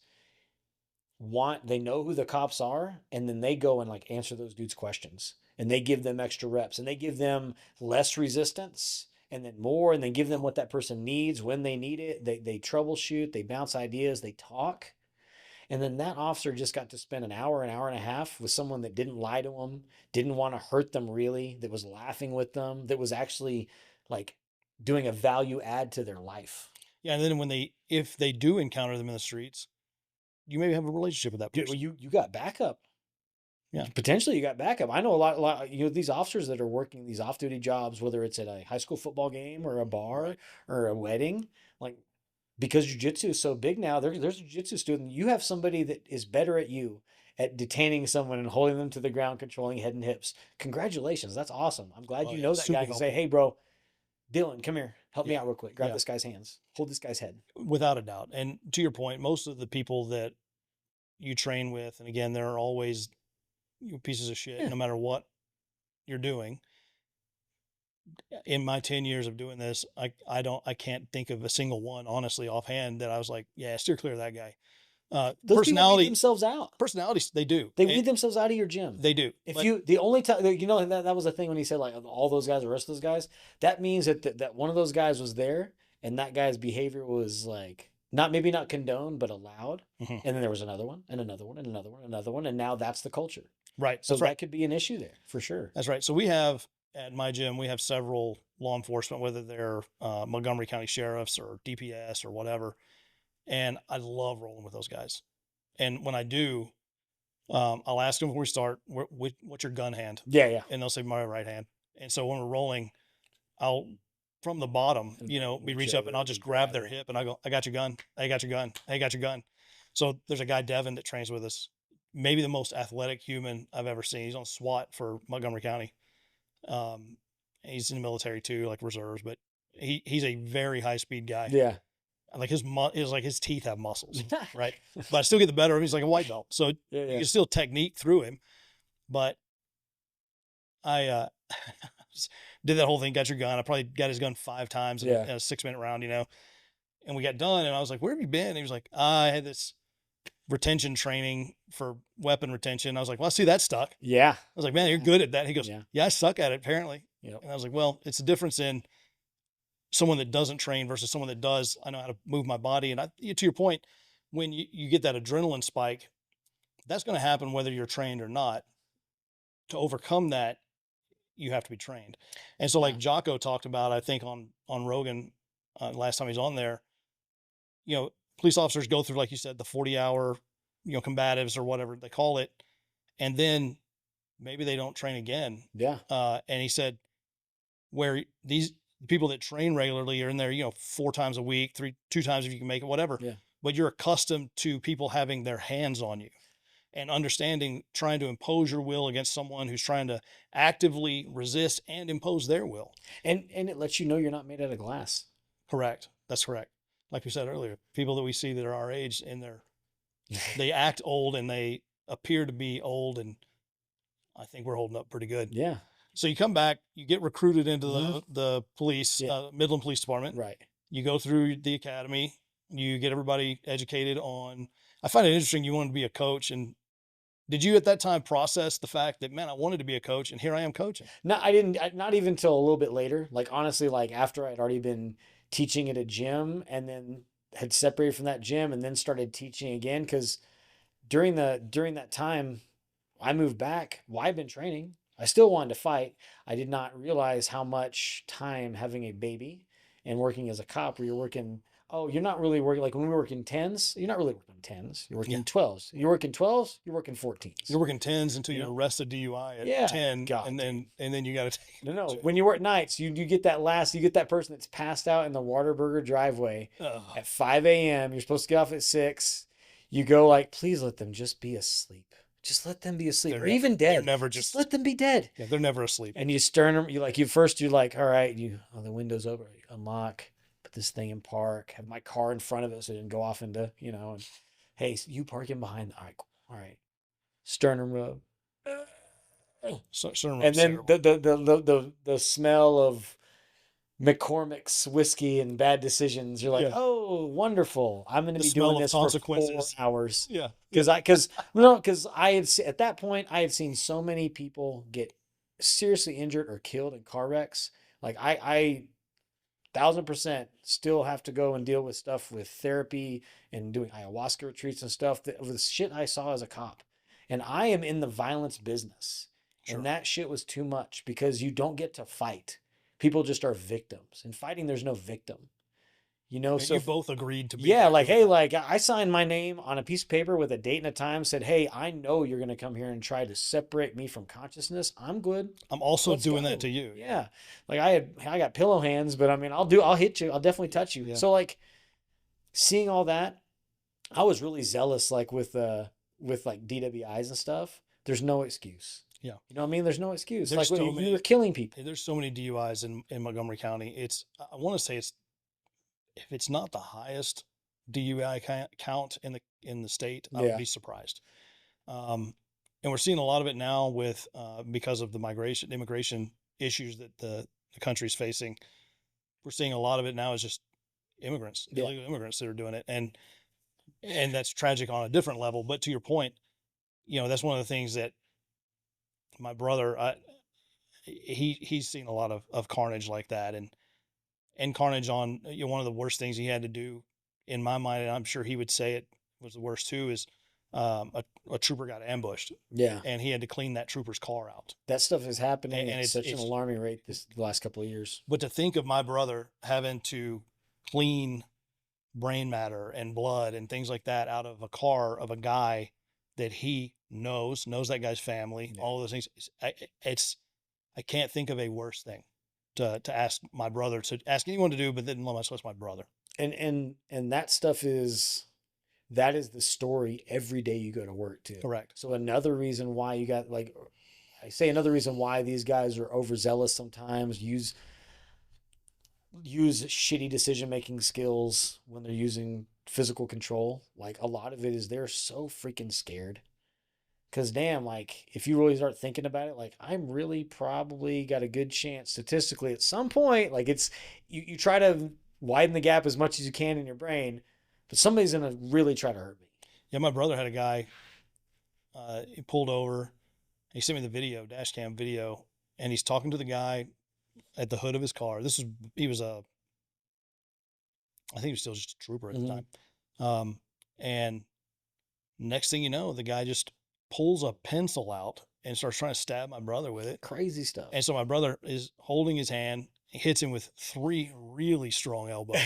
they know who the cops are, and then they go and like answer those dudes' questions and they give them extra reps and they give them less resistance and then more and then give them what that person needs when they need it. They troubleshoot, they bounce ideas, they talk. And then that officer just got to spend an hour and a half with someone that didn't lie to them, didn't want to hurt them really, that was laughing with them, that was actually like doing a value add to their life. Yeah, and then if they do encounter them in the streets, you maybe have a relationship with that person. You got backup. Yeah. Potentially you got backup. I know a lot, these officers that are working these off-duty jobs, whether it's at a high school football game or a bar Right. or a wedding, like because jiu-jitsu is so big now, there's a jiu-jitsu student. You have somebody that is better at you at detaining someone and holding them to the ground, controlling head and hips. Congratulations. That's awesome. I'm glad Oh, you yeah, know that super guy can say, helpful. hey, bro, Dylan, come here. Help me Yeah. out real quick. Grab Yeah. this guy's hands. Hold this guy's head. Without a doubt. And to your point, most of the people that you train with, and again, there are always pieces of shit, Yeah. no matter what you're doing. In my 10 years of doing this, I can't think of a single one, honestly, offhand that I was like, yeah, steer clear of that guy. Those people weed Personality, themselves out. personalities, they do. They weed themselves out of your gym. They do. If But the only time, that was the thing when he said like all those guys, the rest of those guys, that means that one of those guys was there and that guy's behavior was like maybe not condoned, but allowed. Mhm. And then there was another one and another one and another one, and another one. And now that's the culture. right. So That's right. that could be an issue there for sure. That's right. So we have at my gym, we have several law enforcement, whether they're Montgomery County sheriffs or DPS or whatever. And I love rolling with those guys. And when I do, I'll ask them before we start, what's your gun hand? Yeah, yeah. And they'll say my right hand. And so when we're rolling, I'll from the bottom, we reach up and I'll just grab their hip and I go, I got your gun. I got your gun. I got your gun. So there's a guy, Devin, that trains with us. Maybe the most athletic human I've ever seen. He's on SWAT for Montgomery County. He's in the military too, like reserves, but he's a very high speed guy. Yeah. Like his teeth have muscles, right? But I still get the better of him. He's like a white belt. So you can still technique through him. But I did that whole thing, got your gun. I probably got his gun 5 times in a 6-minute round, and we got done. And I was like, where have you been? And he was like, I had this retention training for weapon retention. I was like, well, I see that stuck. Yeah. I was like, man, you're good at that. He goes, yeah, I suck at it apparently. Yep. And I was like, well, it's a difference in someone that doesn't train versus someone that does. I know how to move my body. And to your point, when you get that adrenaline spike, that's going to happen whether you're trained or not. To overcome that, you have to be trained. And so like Jocko talked about, I think on Rogan last time he's on there, police officers go through, like you said, the 40-hour, combatives or whatever they call it. And then maybe they don't train again. Yeah. And he said where these people that train regularly are in there, 4 times a week, 2 times if you can make it, whatever. Yeah. But you're accustomed to people having their hands on you and understanding, trying to impose your will against someone who's trying to actively resist and impose their will. And it lets you know you're not made out of glass. Correct. That's correct. Like we said earlier, people that we see that are our age and they act old and they appear to be old. And I think we're holding up pretty good. Yeah. So you come back, you get recruited into the police, Midland Police Department. Right. You go through the academy, you get everybody educated on, I find it interesting. You wanted to be a coach, and did you at that time process the fact that, man, I wanted to be a coach and here I am coaching? No, I didn't. Not even till a little bit later. Like, honestly, like after I'd already been teaching at a gym and then had separated from that gym and then started teaching again. Because during that time, I moved back. Well, I've been training. I still wanted to fight. I did not realize how much time having a baby and working as a cop, where you're working. Oh, you're not really working, like when we work in 10s, you're not really working 10s. You're working 12s. You're working 12s, you're working 14s. You're working 10s until you're arrested DUI at 10. God. And then you got to take No. When you work nights, you get that person that's passed out in the Waterburger driveway at 5 a.m. You're supposed to get off at 6. You go like, please let them just be asleep. Just let them be asleep. Or even dead. They're never just let them be dead. Yeah, they're never asleep. And you stern them. You're like, all right, the window's over. You unlock. This thing in park, have my car in front of it so it didn't go off into, and hey, you parking behind. All right. Sternum rub. Sternum and then the smell of McCormick's whiskey and bad decisions. You're like, oh, wonderful. I'm going to be doing this for 4 hours. Yeah. Because I had, at that point, I had seen so many people get seriously injured or killed in car wrecks. Like I 1,000% still have to go and deal with stuff with therapy and doing ayahuasca retreats and stuff that of the shit I saw as a cop. And I am in the violence business. Sure. And that shit was too much because you don't get to fight. People just are victims. In fighting, there's no victim. So you both agreed to be. Yeah, like, hey, like I signed my name on a piece of paper with a date and a time, said, hey, I know you're going to come here and try to separate me from consciousness. I'm good. I'm also doing that to you. Yeah. Like I got pillow hands, but I mean, I'll hit you. I'll definitely touch you. Yeah. So like seeing all that, I was really zealous, like with like DWIs and stuff. There's no excuse. Yeah. You know what I mean? There's no excuse. There's like you're killing people. There's so many DUIs in Montgomery County. I want to say if it's not the highest DUI count in the state, I would be surprised. And we're seeing a lot of it now with because of the immigration issues that the country's facing. We're seeing a lot of it now is just immigrants, illegal immigrants that are doing it, and that's tragic on a different level. But to your point, that's one of the things that my brother, he's seen a lot of carnage like that, and carnage on, one of the worst things he had to do in my mind, and I'm sure he would say it was the worst too, is a trooper got ambushed. Yeah. And he had to clean that trooper's car out. That stuff is happening at such an alarming rate the last couple of years. But to think of my brother having to clean brain matter and blood and things like that out of a car of a guy that he knows that guy's family, all of those things, I can't think of a worse thing to ask my brother, to ask anyone to do, but then let myself, my brother. And that stuff that is the story every day you go to work too. Correct. So another reason why another reason why these guys are overzealous sometimes, use use shitty decision-making skills when they're using physical control. Like a lot of it is they're so freaking scared. Cause damn, like if you really start thinking about it, like I'm really probably got a good chance statistically at some point, like it's you try to widen the gap as much as you can in your brain, but somebody's gonna really try to hurt me. Yeah, my brother had a guy. He pulled over. He sent me the video, dash cam video, and he's talking to the guy at the hood of his car. He was I think he was still just a trooper at the time. And next thing you know, the guy just pulls a pencil out and starts trying to stab my brother with it. Crazy stuff. And so my brother is holding his hand, hits him with 3 really strong elbows,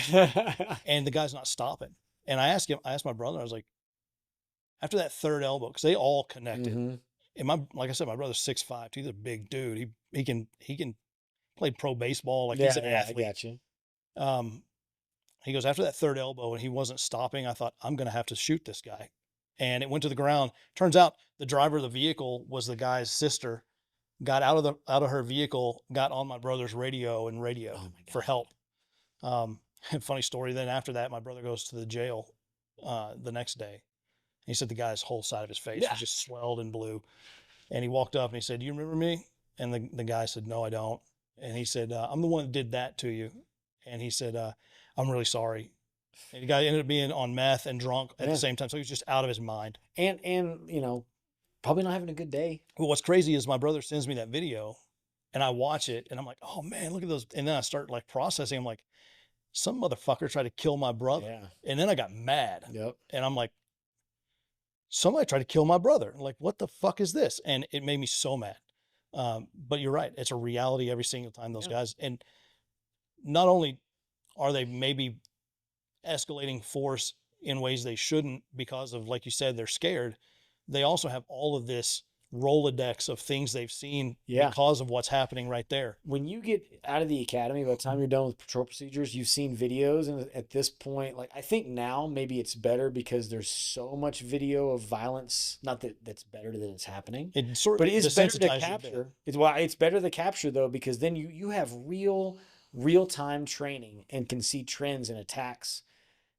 and the guy's not stopping. And I asked my brother, I was like, after that 3rd elbow, because they all connected. And like I said, my brother's 6'5". He's a big dude. He can play pro baseball. Like he's an athlete. I got you. He goes, after that 3rd elbow and he wasn't stopping, I thought, I'm going to have to shoot this guy. And it went to the ground. Turns out the driver of the vehicle was the guy's sister, got out of her vehicle, got on my brother's radio and for help. Funny story. Then after that, my brother goes to the jail the next day. He said the guy's whole side of his face was just swelled and blue. And he walked up and he said, "Do you remember me?" And the guy said, "No, I don't." And he said, "I'm the one that did that to you." And he said, "I'm really sorry." And the guy ended up being on meth and drunk at the same time. So he was just out of his mind. And you know, probably not having a good day. Well, what's crazy is my brother sends me that video and I watch it and I'm like, oh man, look at those. And then I start like processing. I'm like, some motherfucker tried to kill my brother. Yeah. And then I got mad. Yep. And I'm like, somebody tried to kill my brother. Like, what the fuck is this? And it made me so mad. But you're right. It's a reality every single time those guys. And not only are they maybe escalating force in ways they shouldn't because of, like you said, they're scared. They also have all of this Rolodex of things they've seen because of what's happening right there. When you get out of the academy, by the time you're done with patrol procedures, you've seen videos. And at this point, like I think now maybe it's better because there's so much video of violence. Not that that's better than it's happening, but it is better to capture. It's better to capture though, because then you have real time training and can see trends and attacks.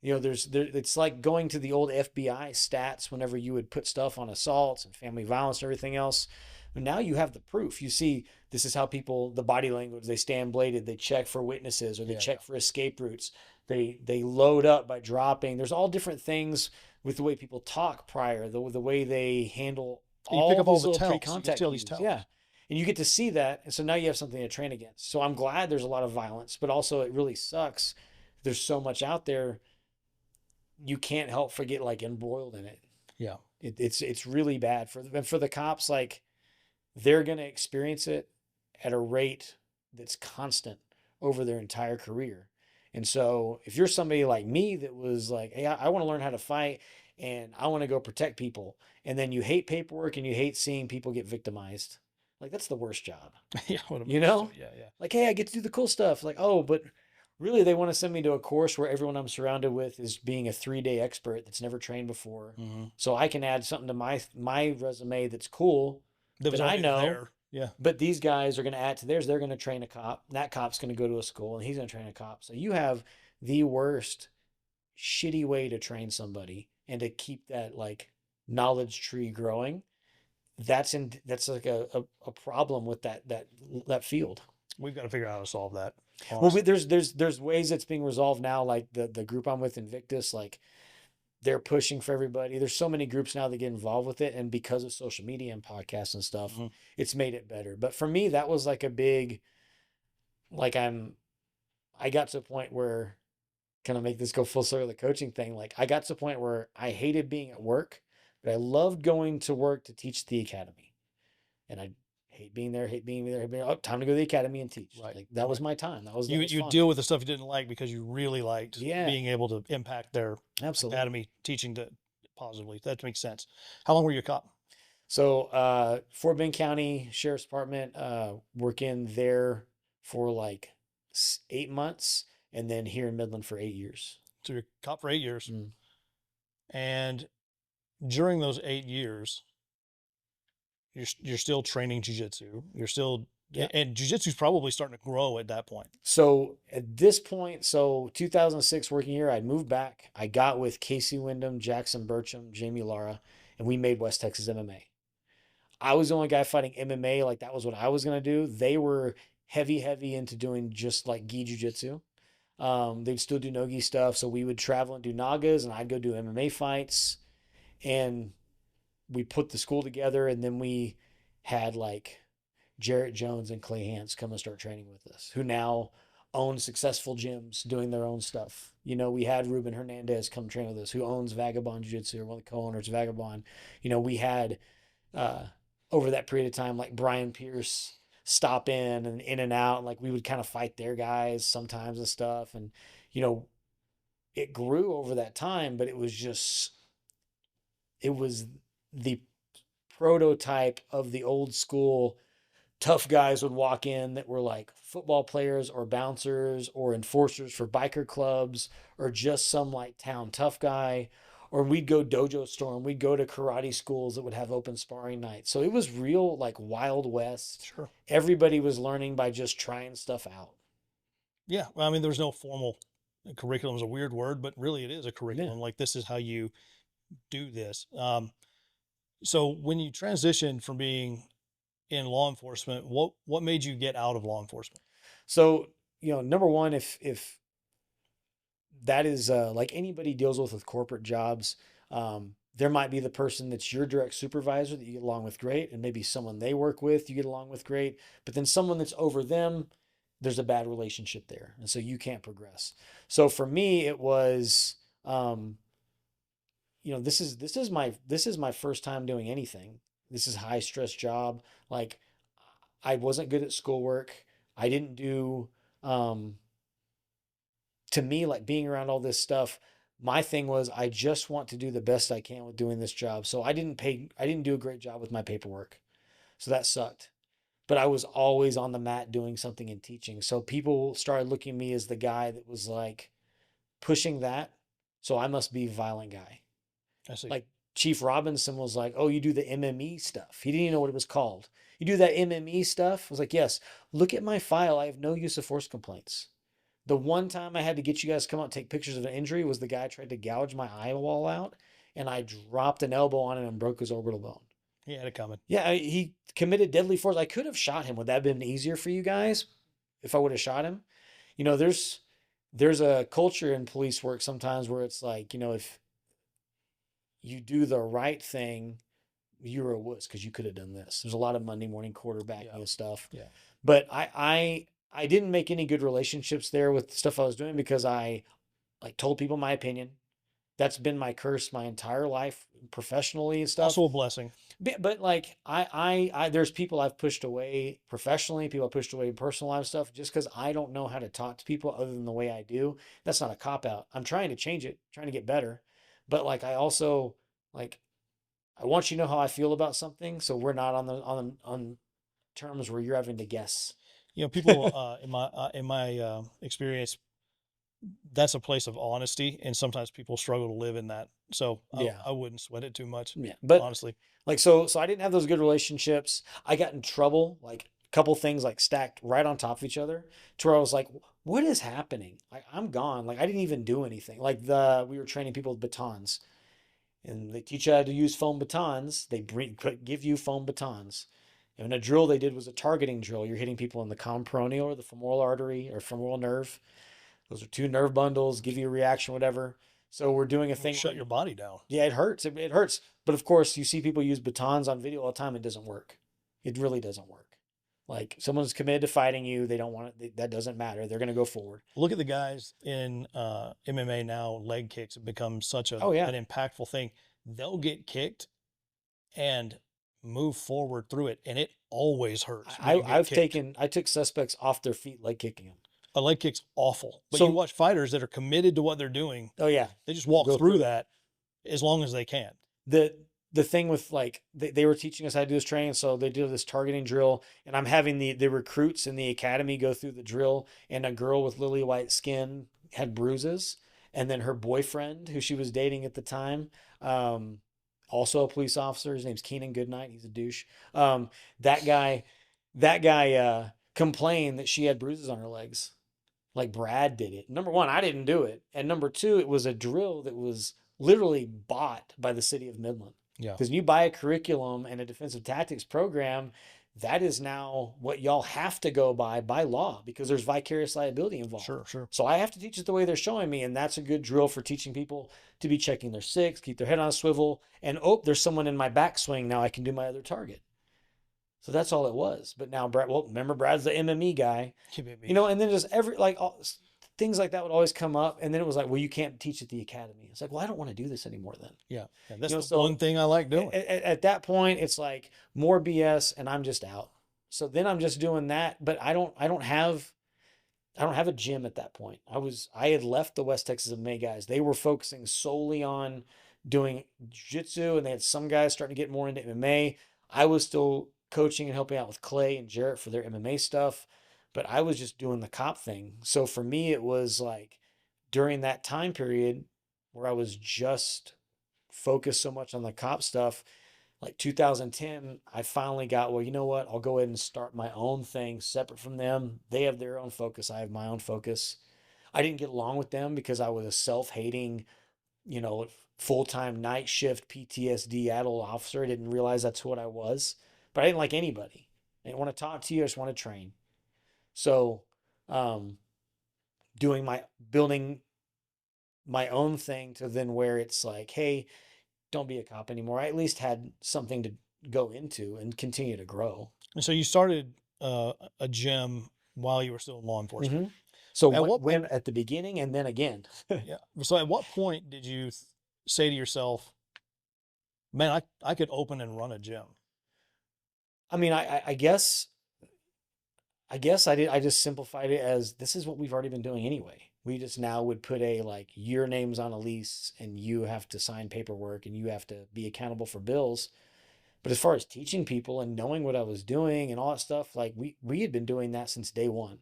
You know, it's like going to the old FBI stats whenever you would put stuff on assaults and family violence and everything else. But now you have the proof. You see, this is how people, the body language, they stand bladed, they check for witnesses or they check for escape routes. They load up by dropping. There's all different things with the way people talk prior, the way they handle all these little pre-contact cues. Yeah. And you get to see that. And so now you have something to train against. So I'm glad there's a lot of violence, but also it really sucks. There's so much out there. You can't help but get like embroiled in it. Yeah. It's really bad for the cops. Like they're going to experience it at a rate that's constant over their entire career. And so if you're somebody like me that was like, hey, I want to learn how to fight and I want to go protect people. And then you hate paperwork and you hate seeing people get victimized. Like that's the worst job. Yeah. You know? Yeah. Like, hey, I get to do the cool stuff. Like, oh, but really, they want to send me to a course where everyone I'm surrounded with is being a 3-day expert that's never trained before. So I can add something to my resume that's cool that I know. There. Yeah. But these guys are going to add to theirs. They're going to train a cop. That cop's going to go to a school and he's going to train a cop. So you have the worst shitty way to train somebody and to keep that like knowledge tree growing. That's like a problem with that field. We've got to figure out how to solve that. Honestly. Well, there's ways that's being resolved now. Like the group I'm with, Invictus, like they're pushing for everybody. There's so many groups now that get involved with it, and because of social media and podcasts and stuff, it's made it better. But for me, that was like a big, like I got to a point where, kind of make this go full circle, the coaching thing. Like I got to a point where I hated being at work, but I loved going to work to teach the academy, and I hate being there. Oh, time to go to the academy and teach. Right. Like that was my time. That was you deal with the stuff you didn't like because you really liked being able to impact their academy teaching positively. That makes sense. How long were you a cop? So Fort Bend County Sheriff's Department, working there for like 8 months, and then here in Midland for 8 years. So you're a cop for 8 years, and during those 8 years, you're still training jiu-jitsu. You're still Yeah. And jiu-jitsu is probably starting to grow at that point. So at this point, so 2006 working here, I moved back. I got with Casey Wyndham, Jackson Burcham, Jamie Lara, and we made West Texas MMA. I was the only guy fighting MMA. Like that was what I was going to do. They were heavy into doing just like gi jiu-jitsu. They'd still do no-gi stuff. So we would travel and do nagas and I'd go do MMA fights. And we put the school together and then we had like Jarrett Jones and Clay Hans come and start training with us, who now own successful gyms doing their own stuff. You know, we had Ruben Hernandez come train with us, who owns Vagabond Jiu-Jitsu, or one of the co-owners of Vagabond. You know, we had uh, over that period of time, like Brian Pierce stop in and out. Like we would kind of fight their guys sometimes and stuff. And, you know, it grew over that time, but it was the prototype of the old school tough guys would walk in that were like football players or bouncers or enforcers for biker clubs or just some like town tough guy. Or we'd go dojo storm. We'd go to karate schools that would have open sparring nights. So it was real like Wild West. Sure. Everybody was learning by just trying stuff out. Yeah. Well, I mean, there's no formal curriculum is a weird word, but really it is a curriculum. Yeah. Like this is how you do this. So when you transitioned from being in law enforcement, what made you get out of law enforcement? So, you know, number one, if that is like anybody deals with corporate jobs, there might be the person that's your direct supervisor that you get along with great, and maybe someone they work with you get along with great, but then someone that's over them, there's a bad relationship there, and so you can't progress. So for me, it was, you know, this is my first time doing anything. This is high stress job. Like I wasn't good at schoolwork. I didn't do to me, like being around all this stuff, my thing was I just want to do the best I can with doing this job. So I didn't do a great job with my paperwork. So that sucked. But I was always on the mat doing something and teaching. So people started looking at me as the guy that was like pushing that. So I must be a violent guy. I see. Like Chief Robinson was like, "Oh, you do the MME stuff." He didn't even know what it was called. You do that MME stuff? I was like, "Yes. Look at my file. I have no use of force complaints." The one time I had to get you guys to come out and take pictures of an injury was the guy tried to gouge my eyeball out, and I dropped an elbow on him and broke his orbital bone. He had it coming. Yeah, he committed deadly force. I could have shot him. Would that have been easier for you guys if I would have shot him? You know, there's a culture in police work sometimes where it's like, you know, if you do the right thing, you're a wuss because you could have done this. There's a lot of Monday morning quarterbacking and stuff. Yeah. But I didn't make any good relationships there with the stuff I was doing because I like told people my opinion. That's been my curse my entire life, professionally and stuff. Also a blessing. But like there's people I've pushed away professionally, people I've pushed away in personal life stuff, just because I don't know how to talk to people other than the way I do. That's not a cop out. I'm trying to change it, trying to get better. But like I also like I want you to know how I feel about something, so we're not on terms where you're having to guess. You know, people in my experience, that's a place of honesty, and sometimes people struggle to live in that. So Yeah. I wouldn't sweat it too much. Yeah. But Honestly, like so I didn't have those good relationships. I got in trouble, like a couple things like stacked right on top of each other to where I was like, what is happening? Like I'm gone. Like I didn't even do anything. Like we were training people with batons. And they teach you how to use foam batons. They give you foam batons. And a drill they did was a targeting drill. You're hitting people in the comperoneal or the femoral artery or femoral nerve. Those are two nerve bundles, give you a reaction, whatever. So we're doing a thing. shut your body down. Yeah, it hurts. It hurts. But of course, you see people use batons on video all the time. It doesn't work. It really doesn't work. Like someone's committed to fighting you. They don't want it. That doesn't matter. They're going to go forward. Look at the guys in MMA now. Leg kicks have become such Oh, yeah. an impactful thing. They'll get kicked and move forward through it, and it always hurts. I took suspects off their feet leg kicking them. A leg kick's awful, but So- you watch fighters that are committed to what they're doing. Oh yeah. They just walk Go through through it. that as long as they can. The thing with like they were teaching us how to do this training, so they do this targeting drill, and I'm having the recruits in the academy go through the drill, and a girl with lily white skin had bruises, and then her boyfriend, who she was dating at the time, also a police officer, his name's Keenan Goodnight, he's a douche. That guy, that guy complained that she had bruises on her legs. Like Brad did it. Number one, I didn't do it. And number two, it was a drill that was literally bought by the city of Midland. Yeah. Because when you buy a curriculum and a defensive tactics program, that is now what y'all have to go by law because there's vicarious liability involved. Sure, sure. So I have to teach it the way they're showing me. And that's a good drill for teaching people to be checking their six, keep their head on a swivel, and oh, there's someone in my backswing. Now I can do my other target. So that's all it was. But now Brad, well, remember Brad's the MME guy, you know, and then just things like that would always come up. And then it was like, well, you can't teach at the academy. It's like, well, I don't want to do this anymore then. Yeah. That's the one thing I like doing. At that point, it's like more BS and I'm just out. So then I'm just doing that, but I don't have a gym at that point. I had left the West Texas MMA guys. They were focusing solely on doing jiu-jitsu and they had some guys starting to get more into MMA. I was still coaching and helping out with Clay and Jarrett for their MMA stuff, but I was just doing the cop thing. So for me, it was like during that time period where I was just focused so much on the cop stuff, like 2010, I finally got, well, you know what? I'll go ahead and start my own thing separate from them. They have their own focus. I have my own focus. I didn't get along with them because I was a self-hating, you know, full-time night shift PTSD adult officer. I didn't realize that's what I was, but I didn't like anybody. I didn't want to talk to you. I just want to train. So, building my own thing to then where it's like, hey, don't be a cop anymore. I at least had something to go into and continue to grow. And so you started a gym while you were still in law enforcement. Mm-hmm. So when at the beginning and then again. Yeah. So at what point did you say to yourself, man, I could open and run a gym? I mean, I guess I did. I just simplified it as this is what we've already been doing anyway. We just now would put your name's on a lease and you have to sign paperwork and you have to be accountable for bills. But as far as teaching people and knowing what I was doing and all that stuff, like we had been doing that since day one.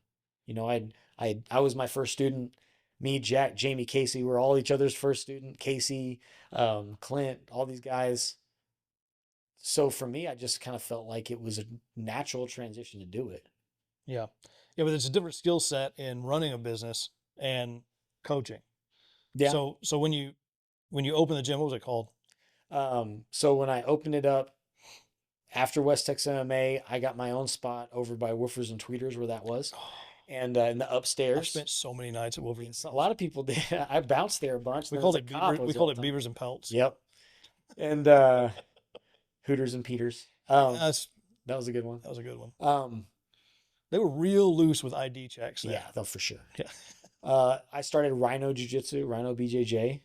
You know, I was my first student. Me, Jack, Jamie, Casey were all each other's first student. Casey, Clint, all these guys. So for me, I just kind of felt like it was a natural transition to do it. Yeah. Yeah, but it's a different skill set in running a business and coaching. Yeah. So when you open the gym, what was it called? So when I opened it up after West Texas MMA, I got my own spot over by Woofers and Tweeters where that was. And in the upstairs. I spent so many nights at Woofers. A lot of people did. I bounced there a bunch. We called it Beavers and Pelts. Yep. And Hooters and Peters. That was a good one. That was a good one. They were real loose with ID checks. Yeah, for sure. Yeah. I started Rhino Jiu Jitsu, Rhino BJJ.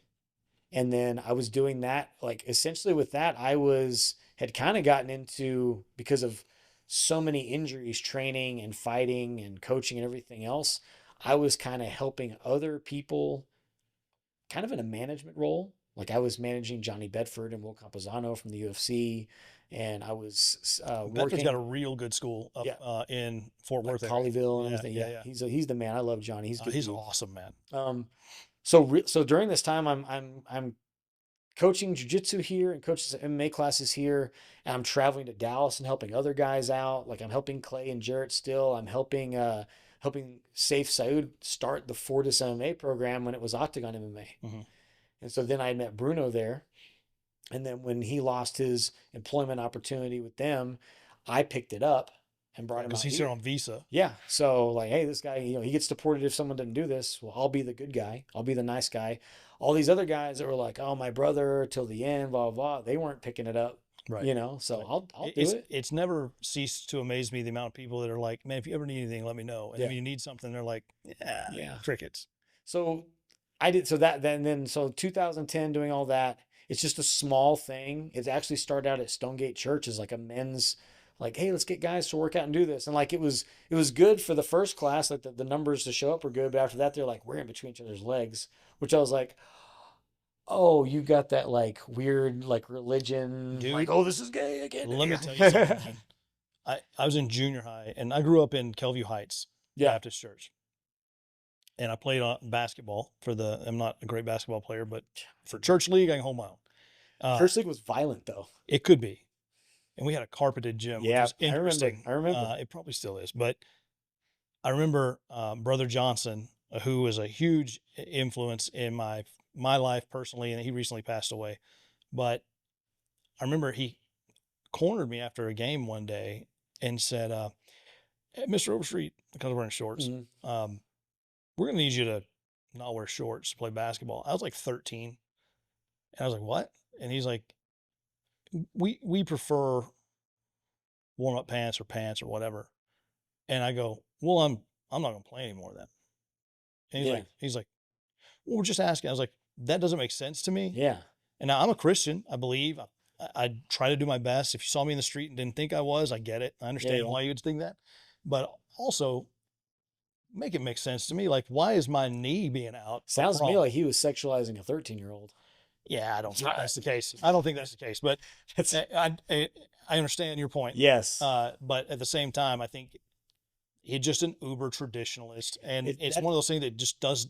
And then I was doing that, like essentially with that, had kind of gotten into, because of so many injuries, training and fighting and coaching and everything else, I was kind of helping other people kind of in a management role. Like I was managing Johnny Bedford and Will Campazano from the UFC. And I was Bedford's got a real good school up in Fort Worth, Colleyville, and everything. Yeah. He's the man. I love Johnny. He's good. He's an awesome man. So during this time, I'm coaching jiu-jitsu here and coaching some MMA classes here, and I'm traveling to Dallas and helping other guys out. Like I'm helping Clay and Jarrett still. I'm helping Saif Saud start the Fortis MMA program when it was Octagon MMA. Mm-hmm. And so then I met Bruno there. And then when he lost his employment opportunity with them, I picked it up and brought him out because he's here on visa. Yeah. So like, hey, this guy, he gets deported if someone doesn't do this. Well, I'll be the good guy. I'll be the nice guy. All these other guys that were like, oh, my brother till the end, blah, blah, blah. They weren't picking it up. Right. So right. I'll do it. It's never ceased to amaze me the amount of people that are like, man, if you ever need anything, let me know. And if you need something, they're like, yeah, crickets. So I did. So then 2010 doing all that. It's just a small thing. It actually started out at Stonegate Church as like a men's, like, hey, let's get guys to work out and do this. And like, it was good for the first class. Like the numbers to show up were good. But after that, they're like, we're in between each other's legs, which I was like, oh, you got that like weird, like religion. Dude, like, oh, this is gay again. Let me tell you something. I was in junior high and I grew up in Kelview Heights Baptist Church. And I played on basketball I'm not a great basketball player, but for church league, I can hold my own. Church league was violent though. It could be. and we had a carpeted gym, Yeah, which is interesting. I remember. It probably still is, but I remember Brother Johnson, who was a huge influence in my life personally, and he recently passed away. But I remember he cornered me after a game one day and said, hey, Mr. Overstreet, because I'm wearing shorts, we're going to need you to not wear shorts to play basketball. I was like 13. And I was like, what? And he's like, we prefer warm up pants or whatever. And I go, well, I'm not going to play anymore then. And he's like, well, we're just asking. I was like, that doesn't make sense to me. Yeah. And now I'm a Christian. I believe I try to do my best. If you saw me in the street and didn't think I was, I get it. I understand why you would think that, but also make it make sense to me. Like, why is my knee being out? Sounds to me like he was sexualizing a 13-year-old. Yeah, I don't think that's the case. I don't think that's the case, but I understand your point. Yes. But at the same time, I think he's just an uber traditionalist, and it's one of those things that just does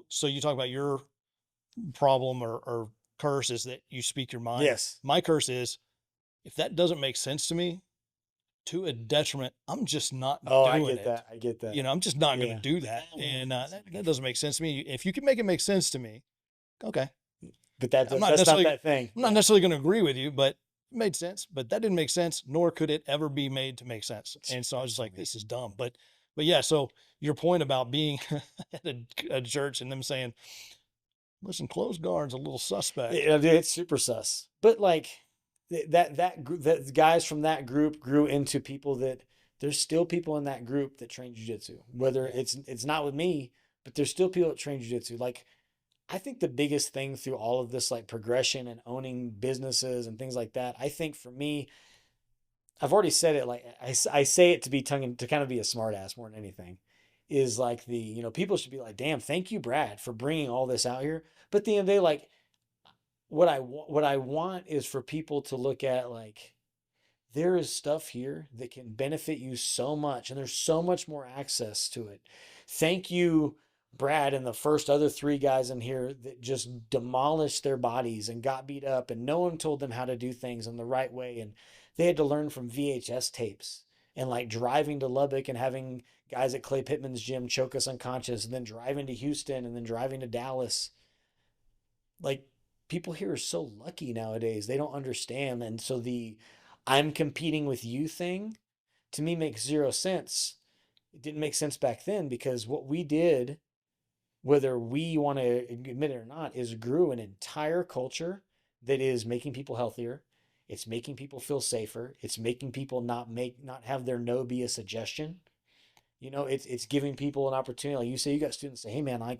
so you talk about your problem or curse is that you speak your mind. Yes. My curse is if that doesn't make sense to me, to a detriment, I'm just not doing it. I get that. You know, I'm just not going to do that. And that doesn't make sense to me. If you can make it make sense to me, okay. But that's not that thing. I'm not necessarily going to agree with you, but it made sense. But that didn't make sense, nor could it ever be made to make sense. And so I was just like, this is dumb. But yeah, so your point about being at a church and them saying, listen, closed guard's a little suspect. It's super sus. But like that guys from that group grew into people that there's still people in that group that train jiu-jitsu. Whether it's not with me, but there's still people that train jiu-jitsu. Like, I think the biggest thing through all of this, like progression and owning businesses and things like that, I think for me, I've already said it, like I say it to be to kind of be a smart ass more than anything, is like people should be like, damn, thank you, Brad, for bringing all this out here. But at the end of the day, like what I want is for people to look at, like, there is stuff here that can benefit you so much, and there's so much more access to it. Thank you, Brad, and the first other 3 guys in here that just demolished their bodies and got beat up, and no one told them how to do things in the right way. And they had to learn from VHS tapes and like driving to Lubbock and having guys at Clay Pittman's gym choke us unconscious, and then driving to Houston and then driving to Dallas. Like, people here are so lucky nowadays. They don't understand. And so the I'm competing with you thing to me makes 0 sense. It didn't make sense back then, because what we did, whether we want to admit it or not, is grew an entire culture that is making people healthier. It's making people feel safer. It's making people not have their no be a suggestion. It's giving people an opportunity. Like you say, you got students say, hey man, I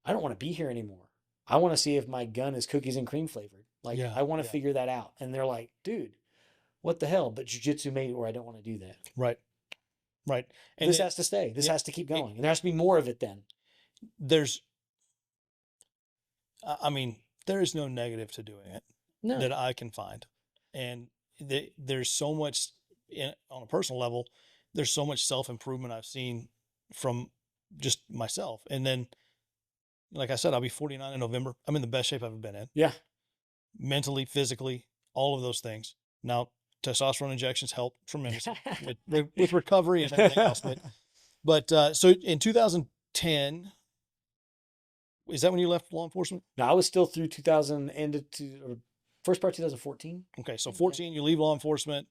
don't want to be here anymore. I want to see if my gun is cookies and cream flavored. Like, I want to figure that out. And they're like, dude, what the hell? But jiu-jitsu made it where I don't want to do that. Right. And this has to stay. This has to keep going. And there has to be more of it then. There is no negative to doing it that I can find. And there's so much on a personal level, there's so much self-improvement I've seen from just myself. And then, like I said, I'll be 49 in November. I'm in the best shape I've ever been in. Yeah. Mentally, physically, all of those things. Now, testosterone injections help tremendously with recovery and everything else. But so in 2010, is that when you left law enforcement? No, I was still through 2000 or first part 2014. Okay, so 14, you leave law enforcement.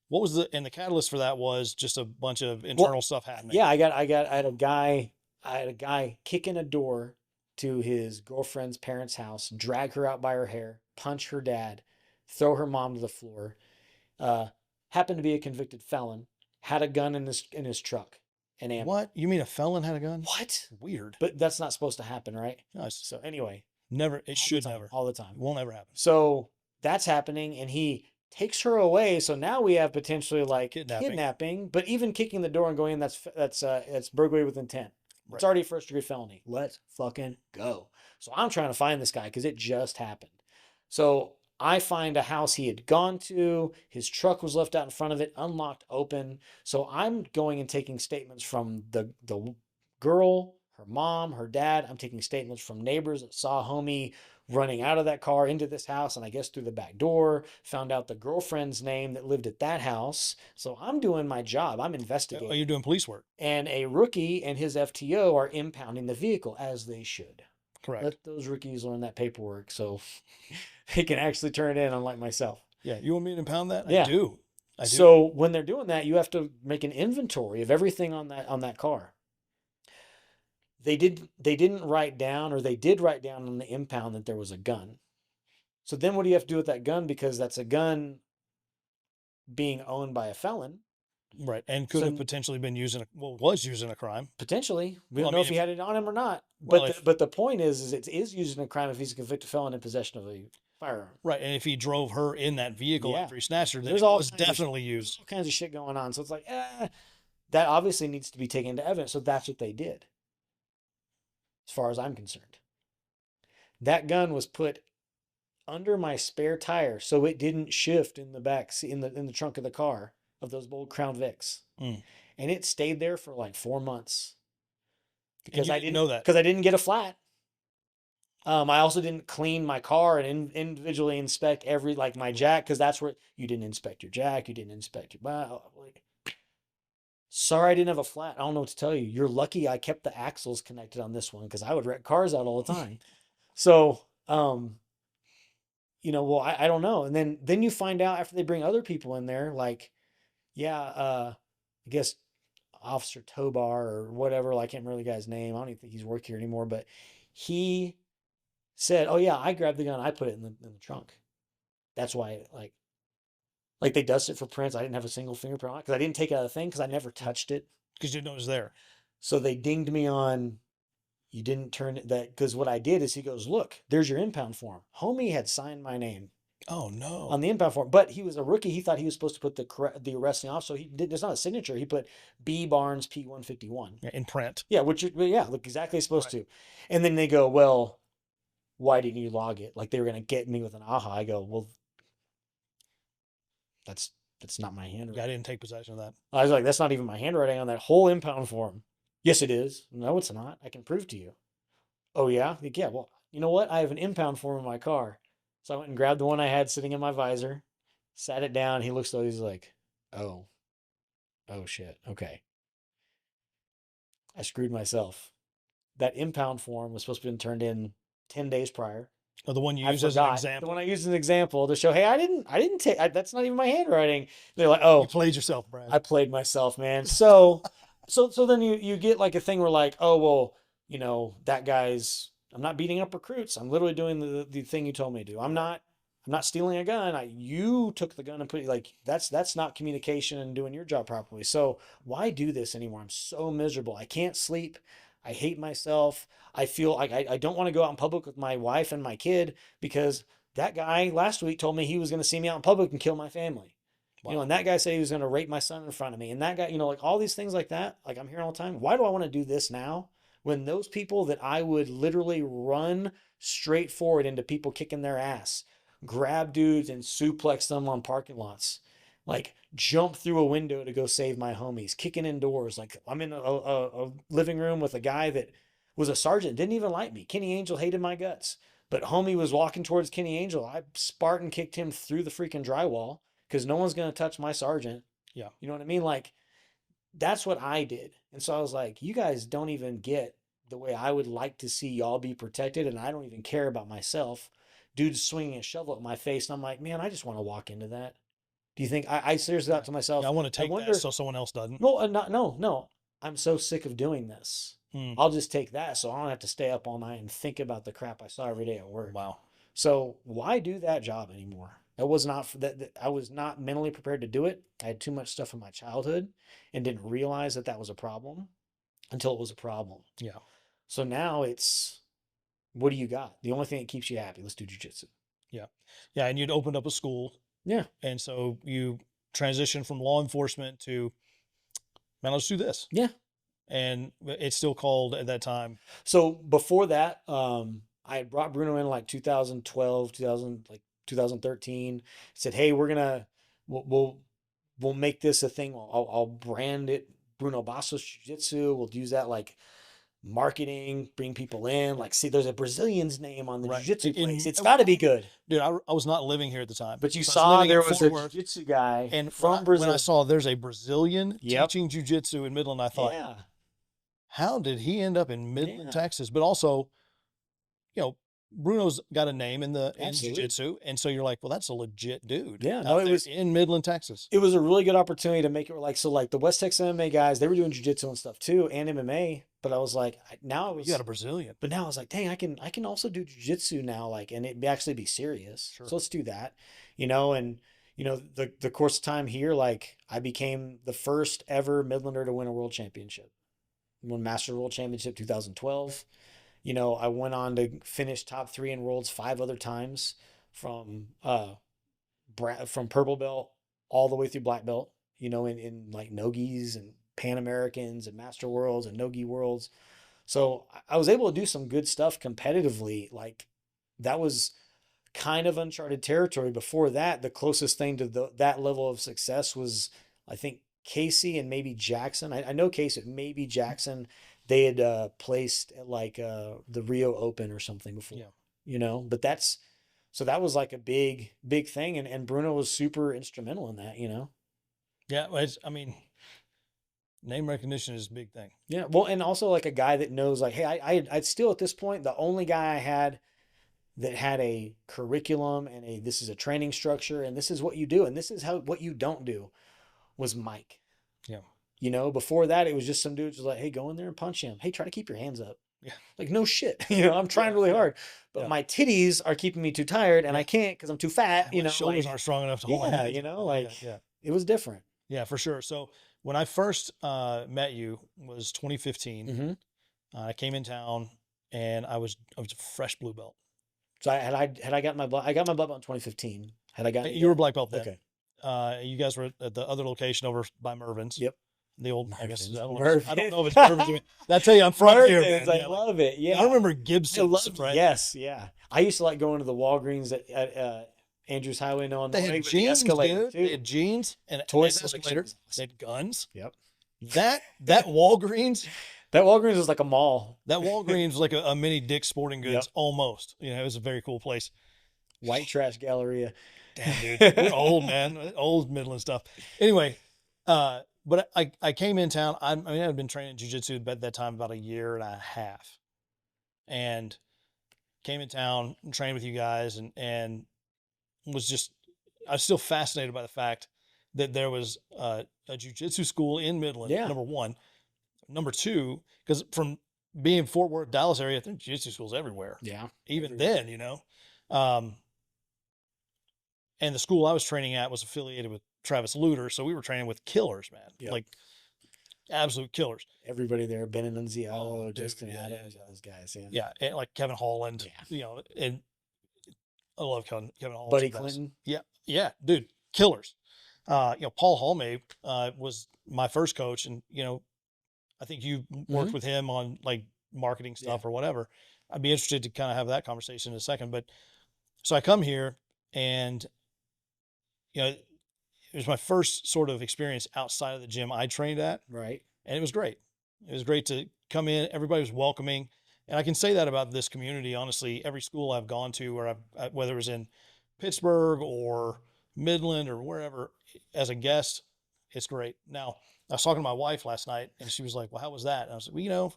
What was the catalyst for that was just a bunch of internal stuff happening. Yeah, I had a guy kick in a door to his girlfriend's parents' house, drag her out by her hair, punch her dad, throw her mom to the floor. Happened to be a convicted felon, had a gun in his truck. And what? You mean a felon had a gun? What? Weird. But that's not supposed to happen, right? Nice. So anyway. Never. It should never. All the time. It won't ever happen. So that's happening, and he takes her away. So now we have potentially like kidnapping, but even kicking the door and going in, that's burglary with intent. Right. It's already a first-degree felony. Let's fucking go. So I'm trying to find this guy because it just happened. So I find a house he had gone to. His truck was left out in front of it, unlocked, open. So I'm going and taking statements from the girl, her her mom, her dad. I'm taking statements from neighbors that saw homie running out of that car into this house, and I guess through the back door, found out the girlfriend's name that lived at that house. So I'm doing my job. I'm Oh, investigating. you're doing police work. And a rookie and his FTO are impounding the vehicle, as they should. Correct. Let those rookies learn that paperwork so they can actually turn it in, unlike myself. Yeah. You want me to impound that? Yeah. I do. So when they're doing that, you have to make an inventory of everything on that car. They didn't write down, or they did write down on the impound that there was a gun. So then what do you have to do with that gun? Because that's a gun being owned by a felon. Right. And could have potentially been was used in a crime. Potentially. We don't know if he had it on him or not. Well, but the point is it is used in a crime if he's a convicted felon in possession of a firearm. Right. And if he drove her in that vehicle after he snatched her, then it was definitely used. All kinds of shit going on. So it's like, that obviously needs to be taken into evidence. So that's what they did, as far as I'm concerned. That gun was put under my spare tire so it didn't shift in the back seat, in the trunk of the car of those old Crown Vics. And it stayed there for like 4 months because I didn't know that, because I didn't get a flat. I also didn't clean my car and individually inspect my jack, because that's where you didn't inspect your jack, you didn't inspect your sorry, I didn't have a flat. I don't know what to tell you. You're lucky I kept the axles connected on this one, because I would wreck cars out all the time. So, I don't know. And then you find out after they bring other people in there, like, I guess Officer Tobar or whatever, I can't remember the guy's name. I don't even think he's working here anymore, but he said, "Oh yeah, I grabbed the gun. I put it in the trunk. That's why, like they dust it for prints. I didn't have a single fingerprint on it because I didn't take it out of the thing because I never touched it. Because you didn't know it was there. So they dinged me on, you didn't turn it that, because what I did is he goes, look, there's your impound form. Homie had signed my name. Oh no. On the impound form, but he was a rookie. He thought he was supposed to put the arresting officer. So he did. It's not a signature. He put B Barnes P151 in print. Yeah, look exactly supposed to. And then they go, well, why didn't you log it? Like they were gonna get me with an aha. I go, well, that's not my handwriting. I didn't take possession of that. I was like, that's not even my handwriting on that whole impound form. Yes, it is. No, it's not. I can prove to you. Oh yeah, like, yeah. Well, you know what? I have an impound form in my car. So I went and grabbed the one I had sitting in my visor, sat it down. He looks at it. He's like, oh shit. Okay. I screwed myself. That impound form was supposed to be turned in 10 days prior. Oh, the one you used as an example. The one I used as an example to show, hey, I didn't take, that's not even my handwriting. They're like, oh. You played yourself, Brad. I played myself, man. So then you get like a thing where like, oh, well, that guy's, I'm not beating up recruits. I'm literally doing the thing you told me to do. I'm not stealing a gun. You took the gun and put it, like, that's not communication and doing your job properly. So why do this anymore? I'm so miserable. I can't sleep. I hate myself. I feel like I don't want to go out in public with my wife and my kid because that guy last week told me he was going to see me out in public and kill my family. Wow. And that guy said he was going to rape my son in front of me. And that guy, like all these things like that, like I'm hearing all the time. Why do I want to do this now? When those people that I would literally run straight forward into people kicking their ass, grab dudes and suplex them on parking lots, like jump through a window to go save my homies, kicking in doors. Like I'm in a living room with a guy that was a sergeant, didn't even like me. Kenny Angel hated my guts, but homie was walking towards Kenny Angel. I Spartan kicked him through the freaking drywall because no one's going to touch my sergeant. Yeah. You know what I mean? Like that's what I did. And so I was like, you guys don't even get the way I would like to see y'all be protected. And I don't even care about myself. Dude's swinging a shovel at my face. And I'm like, man, I just want to walk into that. Do you think I seriously thought to myself, I want to take that so someone else doesn't? No. I'm so sick of doing this. I'll just take that so I don't have to stay up all night and think about the crap I saw every day at work. Wow. So why do that job anymore? That was not that I was not mentally prepared to do it. I had too much stuff in my childhood and didn't realize that was a problem until it was a problem. Yeah. So now it's, what do you got? The only thing that keeps you happy, let's do jiu-jitsu. Yeah. Yeah. And you'd opened up a school. Yeah. And so you transitioned from law enforcement to, man, let's do this. Yeah. And it's still called at that time. So before that, I had brought Bruno in like 2012, 2013, said, hey, we'll make this a thing. I'll brand it Bruno Bastos Jiu Jitsu. We'll use that like marketing, bring people in. Like, see, there's a Brazilian's name on the Right. jiu-jitsu place. It's got to be good. Dude, I was not living here at the time. But you So I saw living in there was a Fort Worth, jiu-jitsu guy and from when I Brazil. saw there's a Brazilian Yep. teaching jiu-jitsu in Midland, I thought, Yeah. how did he end up in Midland, Yeah. Texas? But also, you know, Bruno's got a name in Absolutely. jiu-jitsu, and so you're like, well, that's a legit dude. Yeah, out no, it there was in Midland, Texas. it was a really good opportunity to make it like, so like the West Texas MMA guys, they were doing jiu-jitsu and stuff too, and MMA. But I was like, now it was, You got a Brazilian. but now I was like, dang, I can also do jiu-jitsu now, like, and it actually be serious. Sure. So let's do that, you know. And you know, the course of time here, like, I became the first ever Midlander to win a world championship. Won Master World Championship 2012. You know, I went on to finish top 3 in worlds 5 other times, from purple belt all the way through black belt, you know, in like Nogis and Pan Americans and Master Worlds and Nogi Worlds. So I was able to do some good stuff competitively. Like, that was kind of uncharted territory. Before that, the closest thing to that level of success was, I think, Casey and maybe Jackson. I know Casey, maybe Jackson. They had placed at like the Rio Open or something before, Yeah. you know. But that was like a big thing, and Bruno was super instrumental in that, you know. Yeah, I mean, name recognition is a big thing. Yeah, well, and also like a guy that knows, like, hey, I'd still at this point, the only guy I had that had a curriculum and this is a training structure and this is what you do and this is what you don't do, was Mike. Yeah. You know, before that, it was just some dudes was like, hey, go in there and punch him. Hey, try to keep your hands up. Yeah. Like, no shit. You know, I'm trying really hard, but my titties are keeping me too tired and I can't because I'm too fat. You My know, shoulders like, aren't strong enough to hold my yeah, hands. you know, like, yeah. it was different. Yeah, for sure. So when I first met you was 2015. Mm-hmm. I came in town and I was a fresh blue belt. So I got my I got my black belt in 2015. Had I gotten it You were yet? black belt then. Okay. You guys were at the other location over by Mervin's. Yep. The old, I guess, I don't know Mervin. if it's Mervin's. I tell you, I'm from here, man. I love it. Yeah. I remember Gibson's, right? Yes, yeah. I used to like going to the Walgreens at Andrews Highway in Illinois. They had with the jeans, escalator, dude. too. They had jeans and Toy escalators. selections. They had guns. Yep. That Walgreens, That Walgreens was like a mall. that Walgreens was like a mini Dick's Sporting Goods, Yep. almost. You know, it was a very cool place. White Trash Galleria. Damn, dude, we're old, man. Old Midland stuff. Anyway, but I came in town. I mean, I had been training jiu-jitsu at that time about a year and a half, and came in town and trained with you guys, and was just, I was still fascinated by the fact that there was a jiu-jitsu school in Midland. Yeah. Number one. Number two, because from being Fort Worth, Dallas area, there's jiu-jitsu schools everywhere. Yeah. Even then, you know. And the school I was training at was affiliated with Travis Luter, so we were training with killers, man. Yep. Like absolute killers. Everybody there, Ben and Nunzialo, dude, Justin yeah, Adams, those guys. Yeah. Yeah, and like Kevin Holland. Yeah. You know, and I love Kevin Holland. Buddy Clinton. Yeah, dude, killers. You know, Paul Halme was my first coach, and you know, I think you worked with him on like marketing stuff or whatever. I'd be interested to kind of have that conversation in a second. But so I come here, and you know, it was my first sort of experience outside of the gym I trained at, Right. and it was great. It was great to come in. Everybody was welcoming, and I can say that about this community. Honestly, every school I've gone to, where whether it was in Pittsburgh or Midland or wherever, as a guest, it's great. Now, I was talking to my wife last night, and she was like, "Well, how was that?" And I was like, "Well, you know,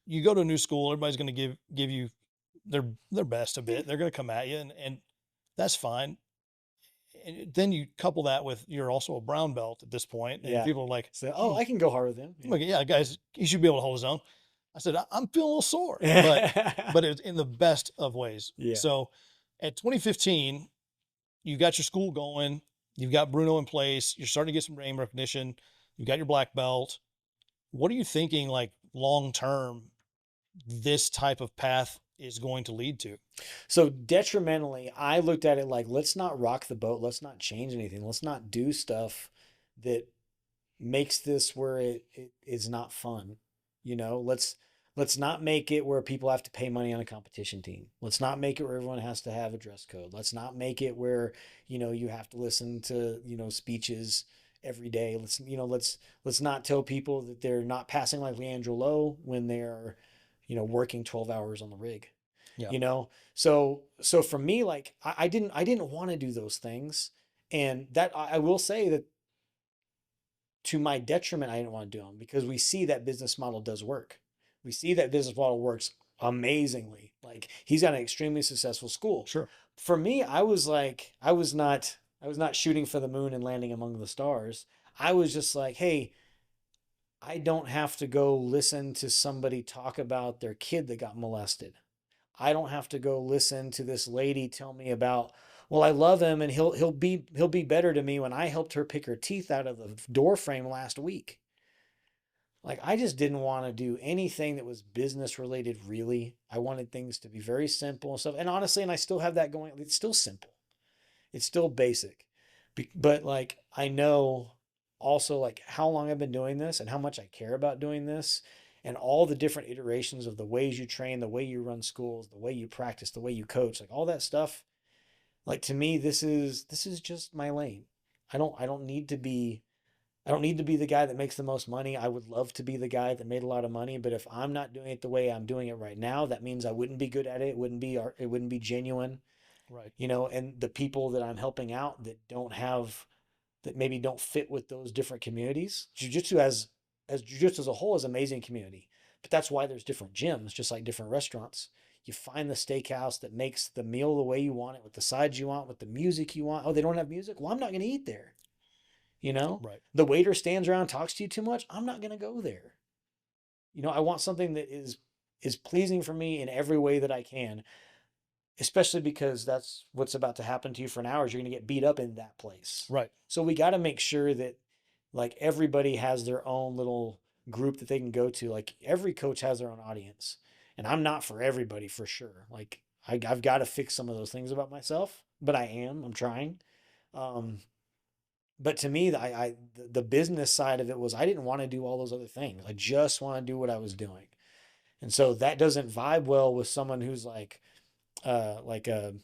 you go to a new school, everybody's going to give you their best a bit. They're going to come at you, and that's fine. And then you couple that with you're also a brown belt at this point, and people are like, so, I can go hard with him. I'm like, yeah, guys, he should be able to hold his own. I said, I'm feeling a little sore, but it's in the best of ways. Yeah. So at 2015, you got your school going, you've got Bruno in place, you're starting to get some name recognition, you've got your black belt. What are you thinking, like long term, this type of path is going to lead to? So detrimentally, I looked at it like, let's not rock the boat. Let's not change anything. Let's not do stuff that makes this where it is not fun. You know, let's not make it where people have to pay money on a competition team. Let's not make it where everyone has to have a dress code. Let's not make it where, you know, you have to listen to, you know, speeches every day. Let's not tell people that they're not passing like Leandro Lowe when they're, working 12 hours on the rig. Yeah. So for me, like I didn't want to do those things. And that I will say that to my detriment, I didn't want to do them because we see that business model does work. We see that business model works amazingly. Like he's got an extremely successful school. Sure. For me, I was like, I was not shooting for the moon and landing among the stars. I was just like, hey, I don't have to go listen to somebody talk about their kid that got molested. I don't have to go listen to this lady tell me about, well, I love him and he'll be better to me when I helped her pick her teeth out of the door frame last week. Like I just didn't want to do anything that was business related really. I wanted things to be very simple and stuff. And honestly, and I still have that going, it's still simple. It's still basic. But like I know also like how long I've been doing this and how much I care about doing this and all the different iterations of the ways you train, the way you run schools, the way you practice, the way you coach, like all that stuff. Like to me, this is just my lane. I don't need to be I don't need to be the guy that makes the most money. I would love to be the guy that made a lot of money, but if I'm not doing it the way I'm doing it right now, that means I wouldn't be good at it. It wouldn't be genuine, Right. and the people that I'm helping out that maybe don't fit with those different communities. Jiu-jitsu as a whole is an amazing community, but that's why there's different gyms, just like different restaurants. You find the steakhouse that makes the meal the way you want it, with the sides you want, with the music you want. Oh, they don't have music? Well, I'm not going to eat there. You know, Right. the waiter stands around, talks to you too much. I'm not going to go there. I want something that is pleasing for me in every way that I can, especially because that's what's about to happen to you for an hour is you're going to get beat up in that place. Right. So we got to make sure that like everybody has their own little group that they can go to. Like every coach has their own audience, and I'm not for everybody for sure. Like I've got to fix some of those things about myself, but I'm trying. Um, but to me, the business side of it was I didn't want to do all those other things. I just want to do what I was doing. And so that doesn't vibe well with someone who's like a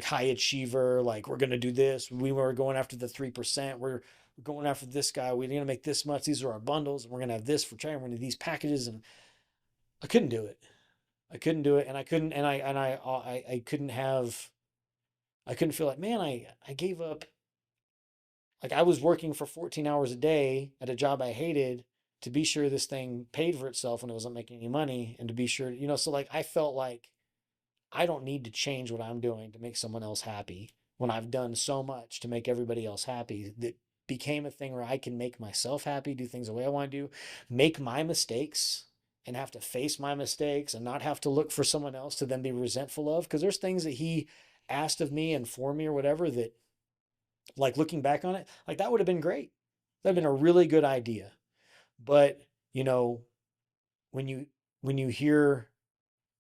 high achiever, like we're gonna do this. We were going after the 3%. We're going after this guy. We're gonna make this much. These are our bundles, and we're gonna have this for training. We're gonna have these packages, and I couldn't do it. I couldn't do it, and I couldn't, and I couldn't have. I couldn't feel like, man, I gave up. Like I was working for 14 hours a day at a job I hated to be sure this thing paid for itself when it wasn't making any money, and to be sure, so like I felt like I don't need to change what I'm doing to make someone else happy when I've done so much to make everybody else happy. That became a thing where I can make myself happy, do things the way I want to do, make my mistakes and have to face my mistakes and not have to look for someone else to then be resentful of. Because there's things that he asked of me and for me or whatever that, like looking back on it, like that would have been great. That'd have been a really good idea. But, when you hear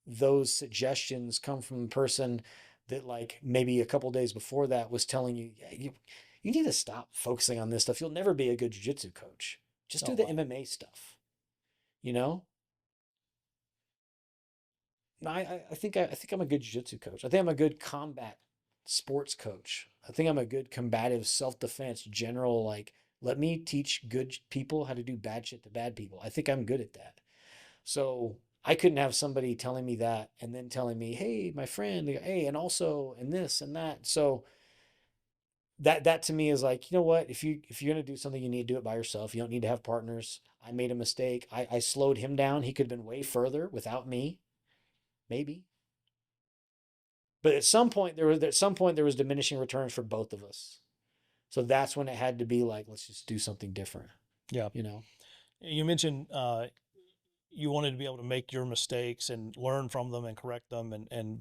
those suggestions come from a person that like maybe a couple days before that was telling you, yeah, you need to stop focusing on this stuff. You'll never be a good jiu-jitsu coach. Just do Oh, the wow. MMA stuff. You know? No, I think I'm a good jiu-jitsu coach. I think I'm a good combat sports coach. I think I'm a good combative self-defense general. Like, let me teach good people how to do bad shit to bad people. I think I'm good at that. So I couldn't have somebody telling me that and then telling me, hey, my friend, hey, and also and this and that. So that to me is like, you know what? If you're gonna do something, you need to do it by yourself. You don't need to have partners. I made a mistake. I slowed him down. He could have been way further without me, maybe. But at some point there was diminishing returns for both of us. So that's when it had to be like, let's just do something different, Yeah. you know? You mentioned you wanted to be able to make your mistakes and learn from them and correct them,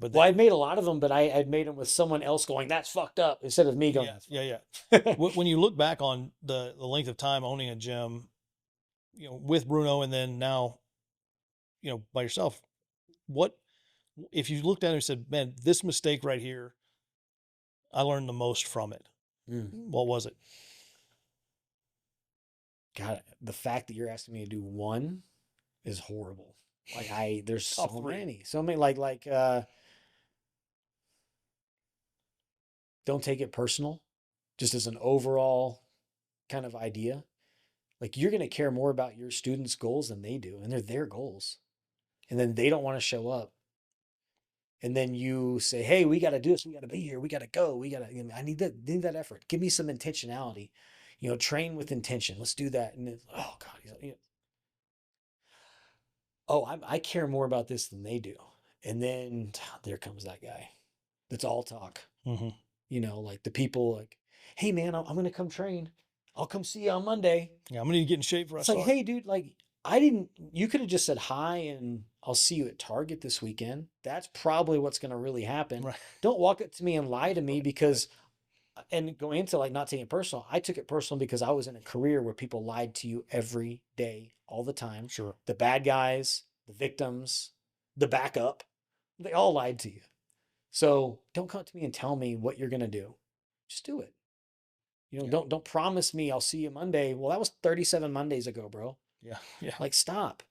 but Well, I'd made a lot of them, but I'd made them with someone else going, that's fucked up, instead of me going, yeah, that's yeah, yeah. fucked up. When you look back on the length of time owning a gym, with Bruno and then now, by yourself, what if you looked at it and said, man, this mistake right here, I learned the most from it. Mm. What was it? God, the fact that you're asking me to do one is horrible. Like there's Top three. so many, don't take it personal, just as an overall. kind of idea, like you're going to care more about your students' goals than they do, and they're their goals. And then they don't want to show up. And then you say, hey, we got to do this. We got to be here. We got to go. I need that effort. Give me some intentionality, train with intention. Let's do that. And it's, oh God, oh, I care more about this than they do. And then there comes that guy that's all talk, Mm-hmm. Like the people like, hey man, I'm going to come train. I'll come see you on Monday. Yeah, I'm gonna need to get in shape for It's like, hey dude, like you could have just said hi and I'll see you at Target this weekend. That's probably what's going to really happen. Right. Don't walk up to me and lie to me because, and going into like not taking it personal, I took it personal because I was in a career where people lied to you every day, all the time. Sure. The bad guys, the victims, the backup, they all lied to you. So don't come to me and tell me what you're going to do. Just do it. Don't promise me I'll see you Monday. Well, that was 37 Mondays ago, bro. Yeah. Yeah. Like stop.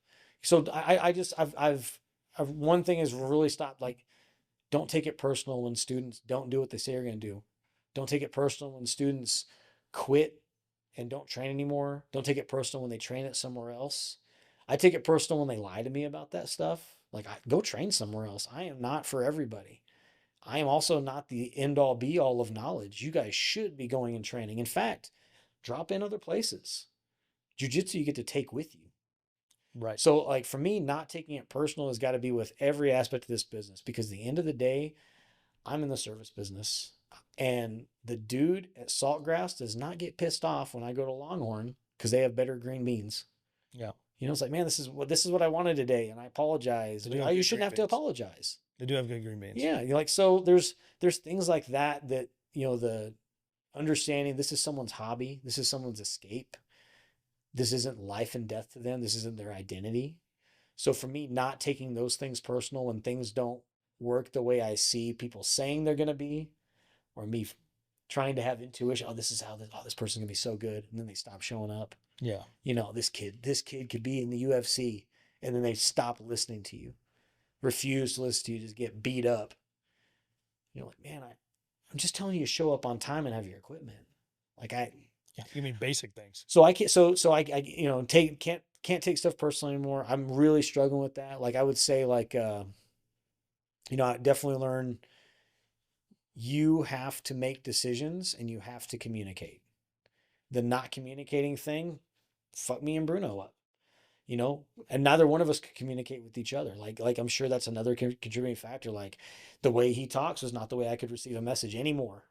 So I've one thing is really stopped. Like, don't take it personal when students don't do what they say they're going to do. Don't take it personal when students quit and don't train anymore. Don't take it personal when they train it somewhere else. I take it personal when they lie to me about that stuff. Like, go train somewhere else. I am not for everybody. I am also not the end all be all of knowledge. You guys should be going and training. In fact, drop in other places. Jiu Jitsu you get to take with you. Right. So, like for me, not taking it personal has got to be with every aspect of this business because at the end of the day, I'm in the service business. And the dude at Saltgrass does not get pissed off when I go to Longhorn because they have better green beans. Yeah. It's like, man, this is what I wanted today, and I apologize. You shouldn't have to apologize. They do have good green beans. Yeah, like so. There's things like that the understanding this is someone's hobby, this is someone's escape. This isn't life and death to them. This isn't their identity. So for me, not taking those things personal when things don't work the way I see people saying they're going to be, or me trying to have intuition. Oh, this is how this person's going to be so good. And then they stop showing up. Yeah. This kid could be in the UFC. And then they stop listening to you, refuse to listen to you, just get beat up. Like, man, I'm just telling you to show up on time and have your equipment. Like Yeah, you mean basic things. So I can't. So I can't take stuff personally anymore. I'm really struggling with that. Like I would say, like I definitely learn. You have to make decisions and you have to communicate. The not communicating thing, fuck me and Bruno up. And neither one of us could communicate with each other. Like I'm sure that's another contributing factor. Like the way he talks was not the way I could receive a message anymore.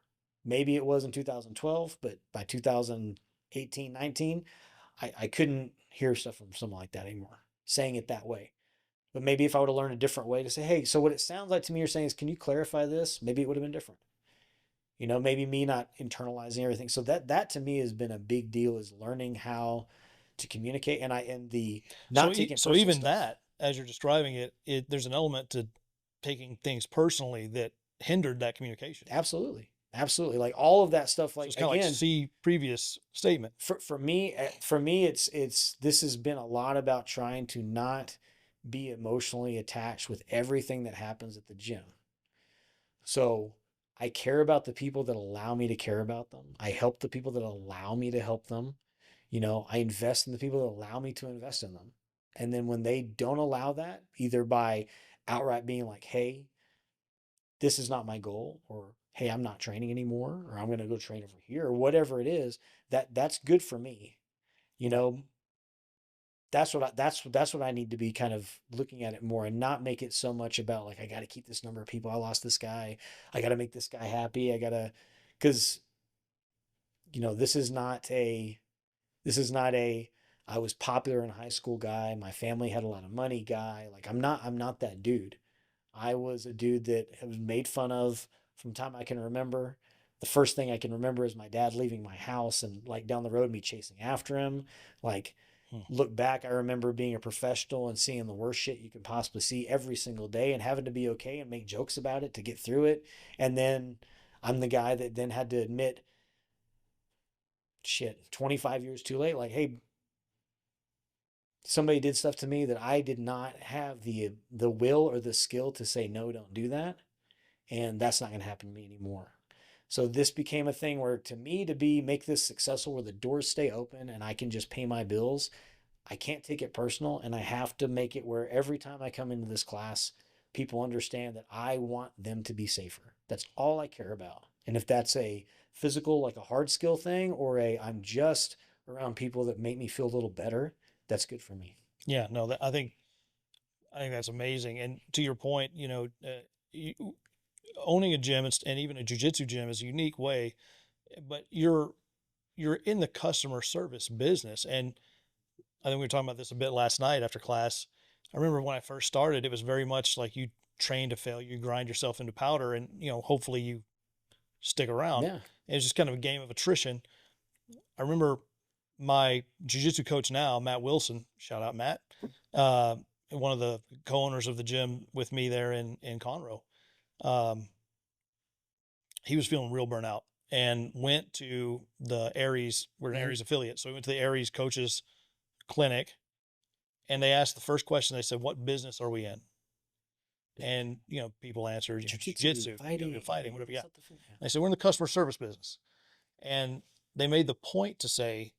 Maybe it was in 2012, but by 2018, 19, I couldn't hear stuff from someone like that anymore, saying it that way. But maybe if I would have learned a different way to say, hey, so what it sounds like to me you're saying is, can you clarify this? Maybe it would have been different. Maybe me not internalizing everything. So that to me has been a big deal, is learning how to communicate. And the not taking so even stuff. that, as you're describing it, there's an element to taking things personally that hindered that communication. Absolutely. Like all of that stuff, like so it's kind of like see previous statement. For me, it's this has been a lot about trying to not be emotionally attached with everything that happens at the gym. So I care about the people that allow me to care about them. I help the people that allow me to help them. I invest in the people that allow me to invest in them. And then when they don't allow that, either by outright being like, hey, this is not my goal, or hey, I'm not training anymore, or I'm going to go train over here, or whatever it is, that's good for me. That's what I need to be kind of looking at it more, and not make it so much about like, I got to keep this number of people. I lost this guy. I got to make this guy happy. Cause this is not a, I was popular in high school guy. My family had a lot of money guy. Like I'm not that dude. I was a dude that was made fun of from time I can remember. The first thing I can remember is my dad leaving my house and like down the road, me chasing after him. Like look back, I remember being a professional and seeing the worst shit you could possibly see every single day and having to be okay and make jokes about it to get through it. And then I'm the guy that then had to admit, shit, 25 years too late, like, hey, somebody did stuff to me that I did not have the will or the skill to say, no, don't do that. And that's not going to happen to me anymore. So this became a thing where, to me, make this successful where the doors stay open and I can just pay my bills, I can't take it personal, and I have to make it where every time I come into this class, people understand that I want them to be safer. That's all I care about. And if that's a physical, like a hard skill thing, or I'm just around people that make me feel a little better, that's good for me. Yeah, no, I think that's amazing. And to your point, you, owning a gym and even a jiu-jitsu gym is a unique way, but you're in the customer service business. And I think we were talking about this a bit last night after class. I remember when I first started, it was very much like you train to fail, you grind yourself into powder, and hopefully you stick around. Yeah. It was just kind of a game of attrition. I remember my jiu-jitsu coach now, Matt Wilson, shout out Matt, one of the co-owners of the gym with me there in Conroe. He was feeling real burnout and went to the Aries. We're an Aries affiliate. So he went to the Aries coaches clinic, and they asked the first question. They said, "What business are we in?" And, people answered, jiu-jitsu, fighting, whatever. Yeah. They said, "We're in the customer service business." And they made the point to say,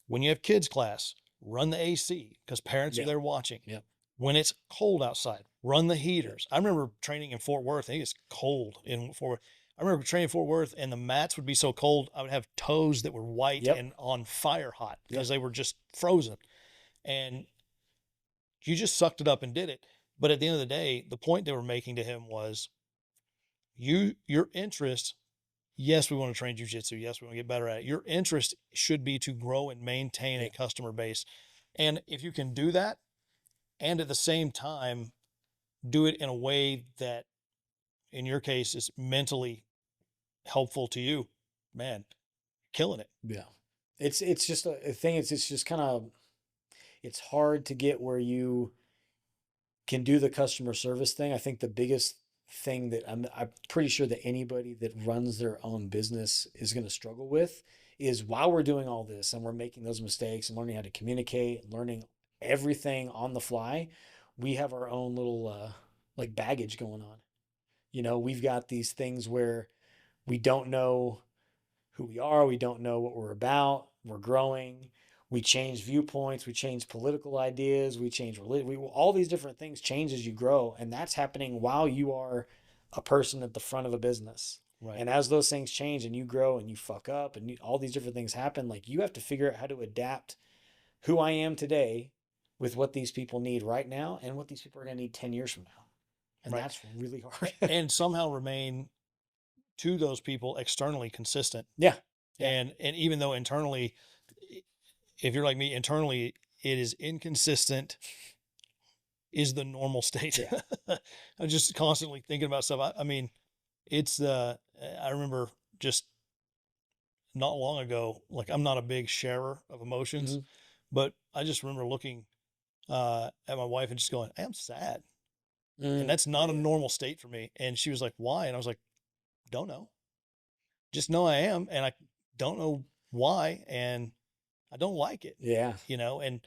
when you have kids class, run the AC because parents are there watching. Yep. When it's cold outside, run the heaters. I remember training in Fort Worth. I think it's cold in Fort Worth. I remember training in Fort Worth, and the mats would be so cold, I would have toes that were white and on fire hot because they were just frozen. And you just sucked it up and did it. But at the end of the day, the point they were making to him was, your interest, yes, we want to train jiu-jitsu. Yes, we want to get better at it. Your interest should be to grow and maintain a customer base. And if you can do that, and at the same time, do it in a way that, in your case, is mentally helpful to you, man, killing it. Yeah. It's just a thing. It's just kind of, it's hard to get where you can do the customer service thing. I think the biggest thing that I'm pretty sure that anybody that runs their own business is going to struggle with is, while we're doing all this and we're making those mistakes and learning how to communicate and learning everything on the fly, we have our own little like baggage going on. We've got these things where we don't know who we are, we don't know what we're about, we're growing, we change viewpoints, we change political ideas, we change religion, all these different things change as you grow, and that's happening while you are a person at the front of a business. Right. And as those things change and you grow and you fuck up and all these different things happen, like, you have to figure out how to adapt who I am today with what these people need right now and what these people are going to need 10 years from now. And that's really hard. And somehow remain to those people externally consistent. Yeah. And even though internally, if you're like me, internally it is inconsistent, is the normal state. Yeah. I'm just constantly thinking about stuff. I mean, I remember just not long ago, like, I'm not a big sharer of emotions, but I just remember looking at my wife and just going, "Hey, I'm sad." And that's not a normal state for me. And she was like, "Why?" And I was like, "Don't know. Just know I am. And I don't know why. And I don't like it." Yeah. And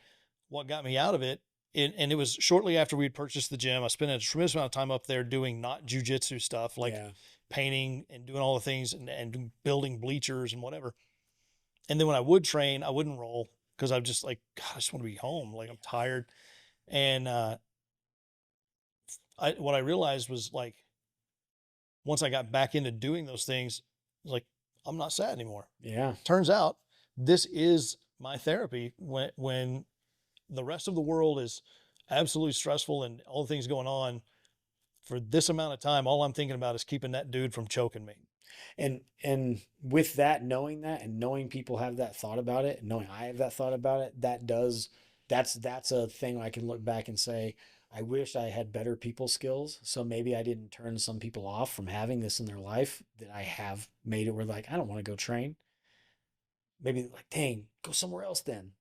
what got me out of it, and it was shortly after we'd purchased the gym. I spent a tremendous amount of time up there doing not jujitsu stuff, like painting and doing all the things and building bleachers and whatever. And then when I would train, I wouldn't roll because I'm just like, God, I just want to be home. Like, I'm tired. And what I realized was, like, once I got back into doing those things, I was like, I'm not sad anymore. Yeah. Turns out this is my therapy when the rest of the world is absolutely stressful and all the things going on. For this amount of time, all I'm thinking about is keeping that dude from choking me. And with that, knowing that, and knowing people have that thought about it, and knowing I have that thought about it, that's a thing I can look back and say, I wish I had better people skills. So maybe I didn't turn some people off from having this in their life, that I have made it where, like, I don't want to go train. Maybe, like, dang, go somewhere else then.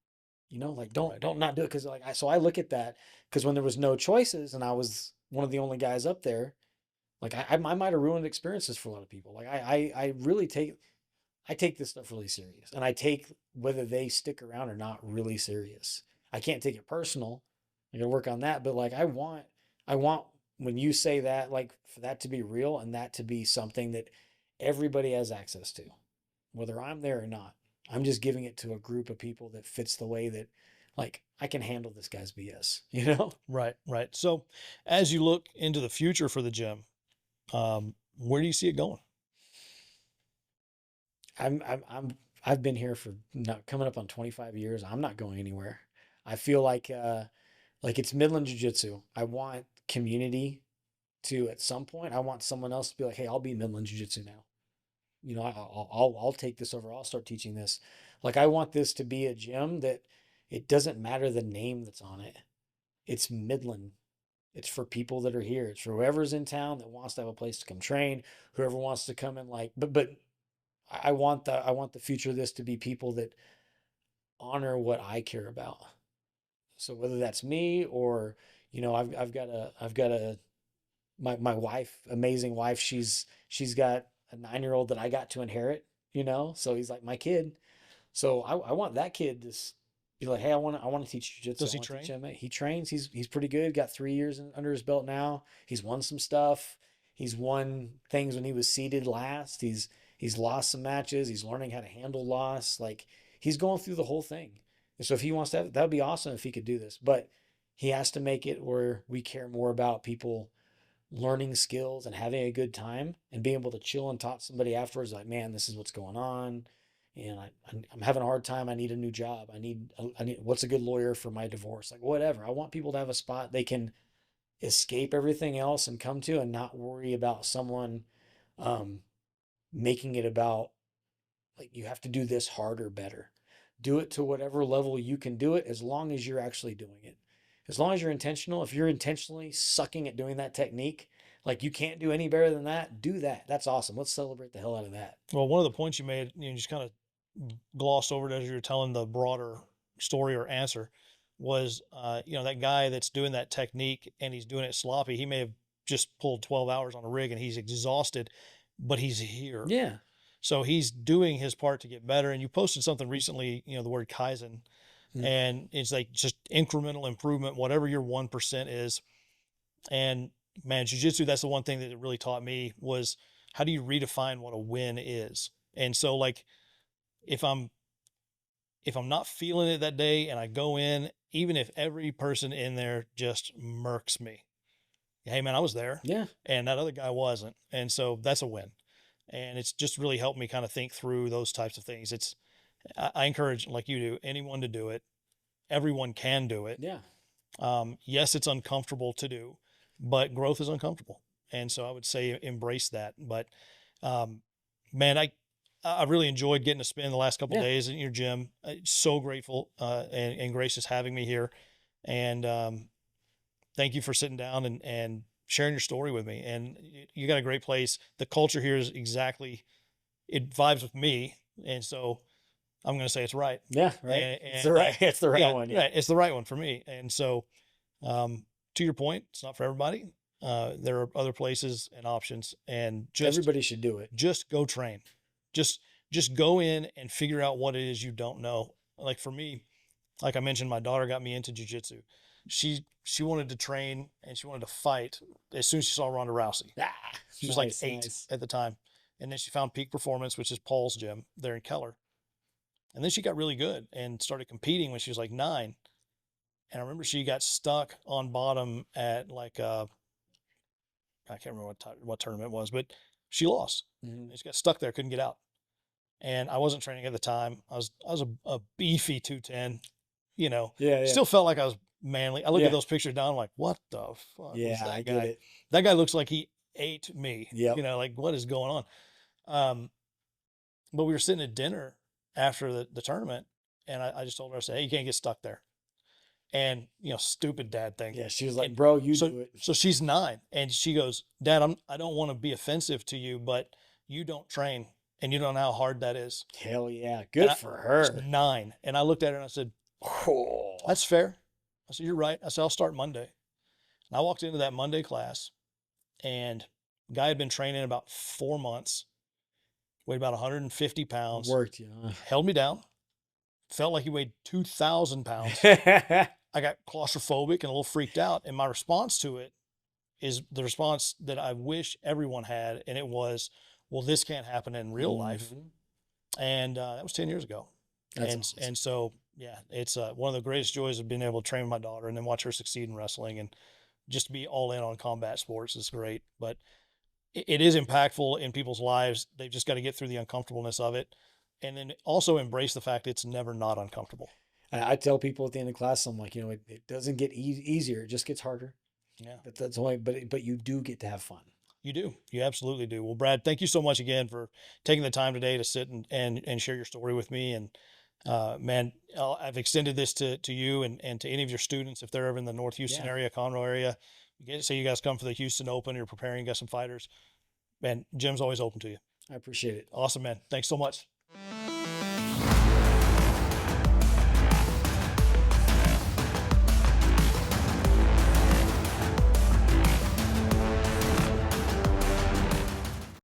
Like, don't not do it. Cause, like, so I look at that, because when there was no choices and I was one of the only guys up there, like, I might have ruined experiences for a lot of people. Like, I really take this stuff really serious, and I take whether they stick around or not really serious. I can't take it personal. I gotta work on that. But, like, I want when you say that, like, for that to be real and that to be something that everybody has access to, whether I'm there or not. I'm just giving it to a group of people that fits the way that, like, I can handle this guy's BS, you know? Right, right. So as you look into the future for the gym, where do you see it going? I've been here for coming up on 25 years. I'm not going anywhere. I feel like it's Midland Jiu Jitsu. I want community to, at some point, I want someone else to be like, hey, I'll be Midland Jiu Jitsu now. You know, I'll take this over. I'll start teaching this. Like, I want this to be a gym that it doesn't matter the name that's on it. It's Midland. It's for people that are here. It's for whoever's in town that wants to have a place to come train, whoever wants to come and like, but I want the future of this to be people that honor what I care about. So whether that's me or, you know, I've got a my wife, amazing wife. She's got a 9-year-old that I got to inherit, you know. So he's like my kid. So I want that kid to be like, hey, I want to teach jiu-jitsu. Does he I want to teach train? MMA. He trains. He's pretty good. Got 3 years under his belt now. He's won some stuff. He's won things when he was seeded last. He's lost some matches. He's learning how to handle loss. Like, he's going through the whole thing. And so if he wants to have, that would be awesome if he could do this. But he has to make it where we care more about people learning skills and having a good time and being able to chill and talk to somebody afterwards, like, man, this is what's going on. And I'm having a hard time. I need a new job. I need, what's a good lawyer for my divorce? Like, whatever. I want people to have a spot they can escape everything else and come to, and not worry about someone um, making it about, like, you have to do this harder, better. Do it to whatever level you can do it, as long as you're actually doing it. As long as you're intentional. If you're intentionally sucking at doing that technique, like, you can't do any better than that, do that. That's awesome. Let's celebrate the hell out of that. Well, one of the points you made, you just kind of glossed over it as you were telling the broader story or answer, was, that guy that's doing that technique and he's doing it sloppy. He may have just pulled 12 hours on a rig and he's exhausted, but he's here. Yeah. So he's doing his part to get better. And you posted something recently, the word Kaizen, and it's like just incremental improvement, whatever your 1% is. And man, jiu-jitsu, that's the one thing that it really taught me, was how do you redefine what a win is? And so, like, if I'm not feeling it that day and I go in, even if every person in there just murks me, hey man, I was there. Yeah. And that other guy wasn't. And so that's a win. And it's just really helped me kind of think through those types of things. I encourage, like you do, anyone to do it. Everyone can do it. Yeah. Yes, it's uncomfortable to do, but growth is uncomfortable. And so I would say embrace that. But man, I really enjoyed getting to spend the last couple of days in your gym. So grateful and gracious having me here. And thank you for sitting down and sharing your story with me. And you got a great place. The culture here is exactly, it vibes with me. And so I'm going to say it's right. Yeah. Right. It's the right one. Yeah. Right. It's the right one for me. And so, to your point, it's not for everybody. There are other places and options, and everybody should do it. Just go train. Just go in and figure out what it is you don't know. Like for me, like I mentioned, my daughter got me into jiu-jitsu. She wanted to train and she wanted to fight as soon as she saw Ronda Rousey. She was like 8 at the time. And then she found Peak Performance, which is Paul's gym there in Keller. And then she got really good and started competing when she was like 9. And I remember she got stuck on bottom at like I can't remember what tournament it was, but she lost. Mm-hmm. She got stuck there, couldn't get out. And I wasn't training at the time. I was a beefy 210, Still felt like I was manly. I look at those pictures down, I'm like, what the fuck? Yeah, that I guy? get it. That guy looks like he ate me. Yeah. Like, what is going on? But we were sitting at dinner after the tournament, and I just told her, I said, hey, you can't get stuck there. And, stupid dad thing. Yeah, she was like, bro, do it. So she's 9, and she goes, Dad, I don't want to be offensive to you, but you don't train, and you don't know how hard that is. Hell yeah. Good for her. She's 9. And I looked at her and I said, oh, that's fair. I said, you're right. I said, I'll start Monday. And I walked into that Monday class, and the guy had been training about 4 months, weighed about 150 pounds. Worked, held me down. Felt like he weighed 2,000 pounds. I got claustrophobic and a little freaked out. And my response to it is the response that I wish everyone had. And it was, well, this can't happen in real life. And that was 10 years ago. That's and awesome. and so yeah, it's one of the greatest joys of being able to train my daughter and then watch her succeed in wrestling, and just to be all in on combat sports is great. But it is impactful in people's lives. They've just got to get through the uncomfortableness of it, and then also embrace the fact it's never not uncomfortable. I tell people at the end of class, I'm like, it doesn't get easier; it just gets harder. Yeah, That's only, but you do get to have fun. you do. You absolutely do. Well, Brad, thank you so much again for taking the time today to sit and share your story with me. And man, I've extended this to you and to any of your students if they're ever in the North Houston area, Conroe area. Say you guys come for the Houston Open, you're preparing, you got some fighters. Man, gym's always open to you. I appreciate it. Awesome, man. Thanks so much.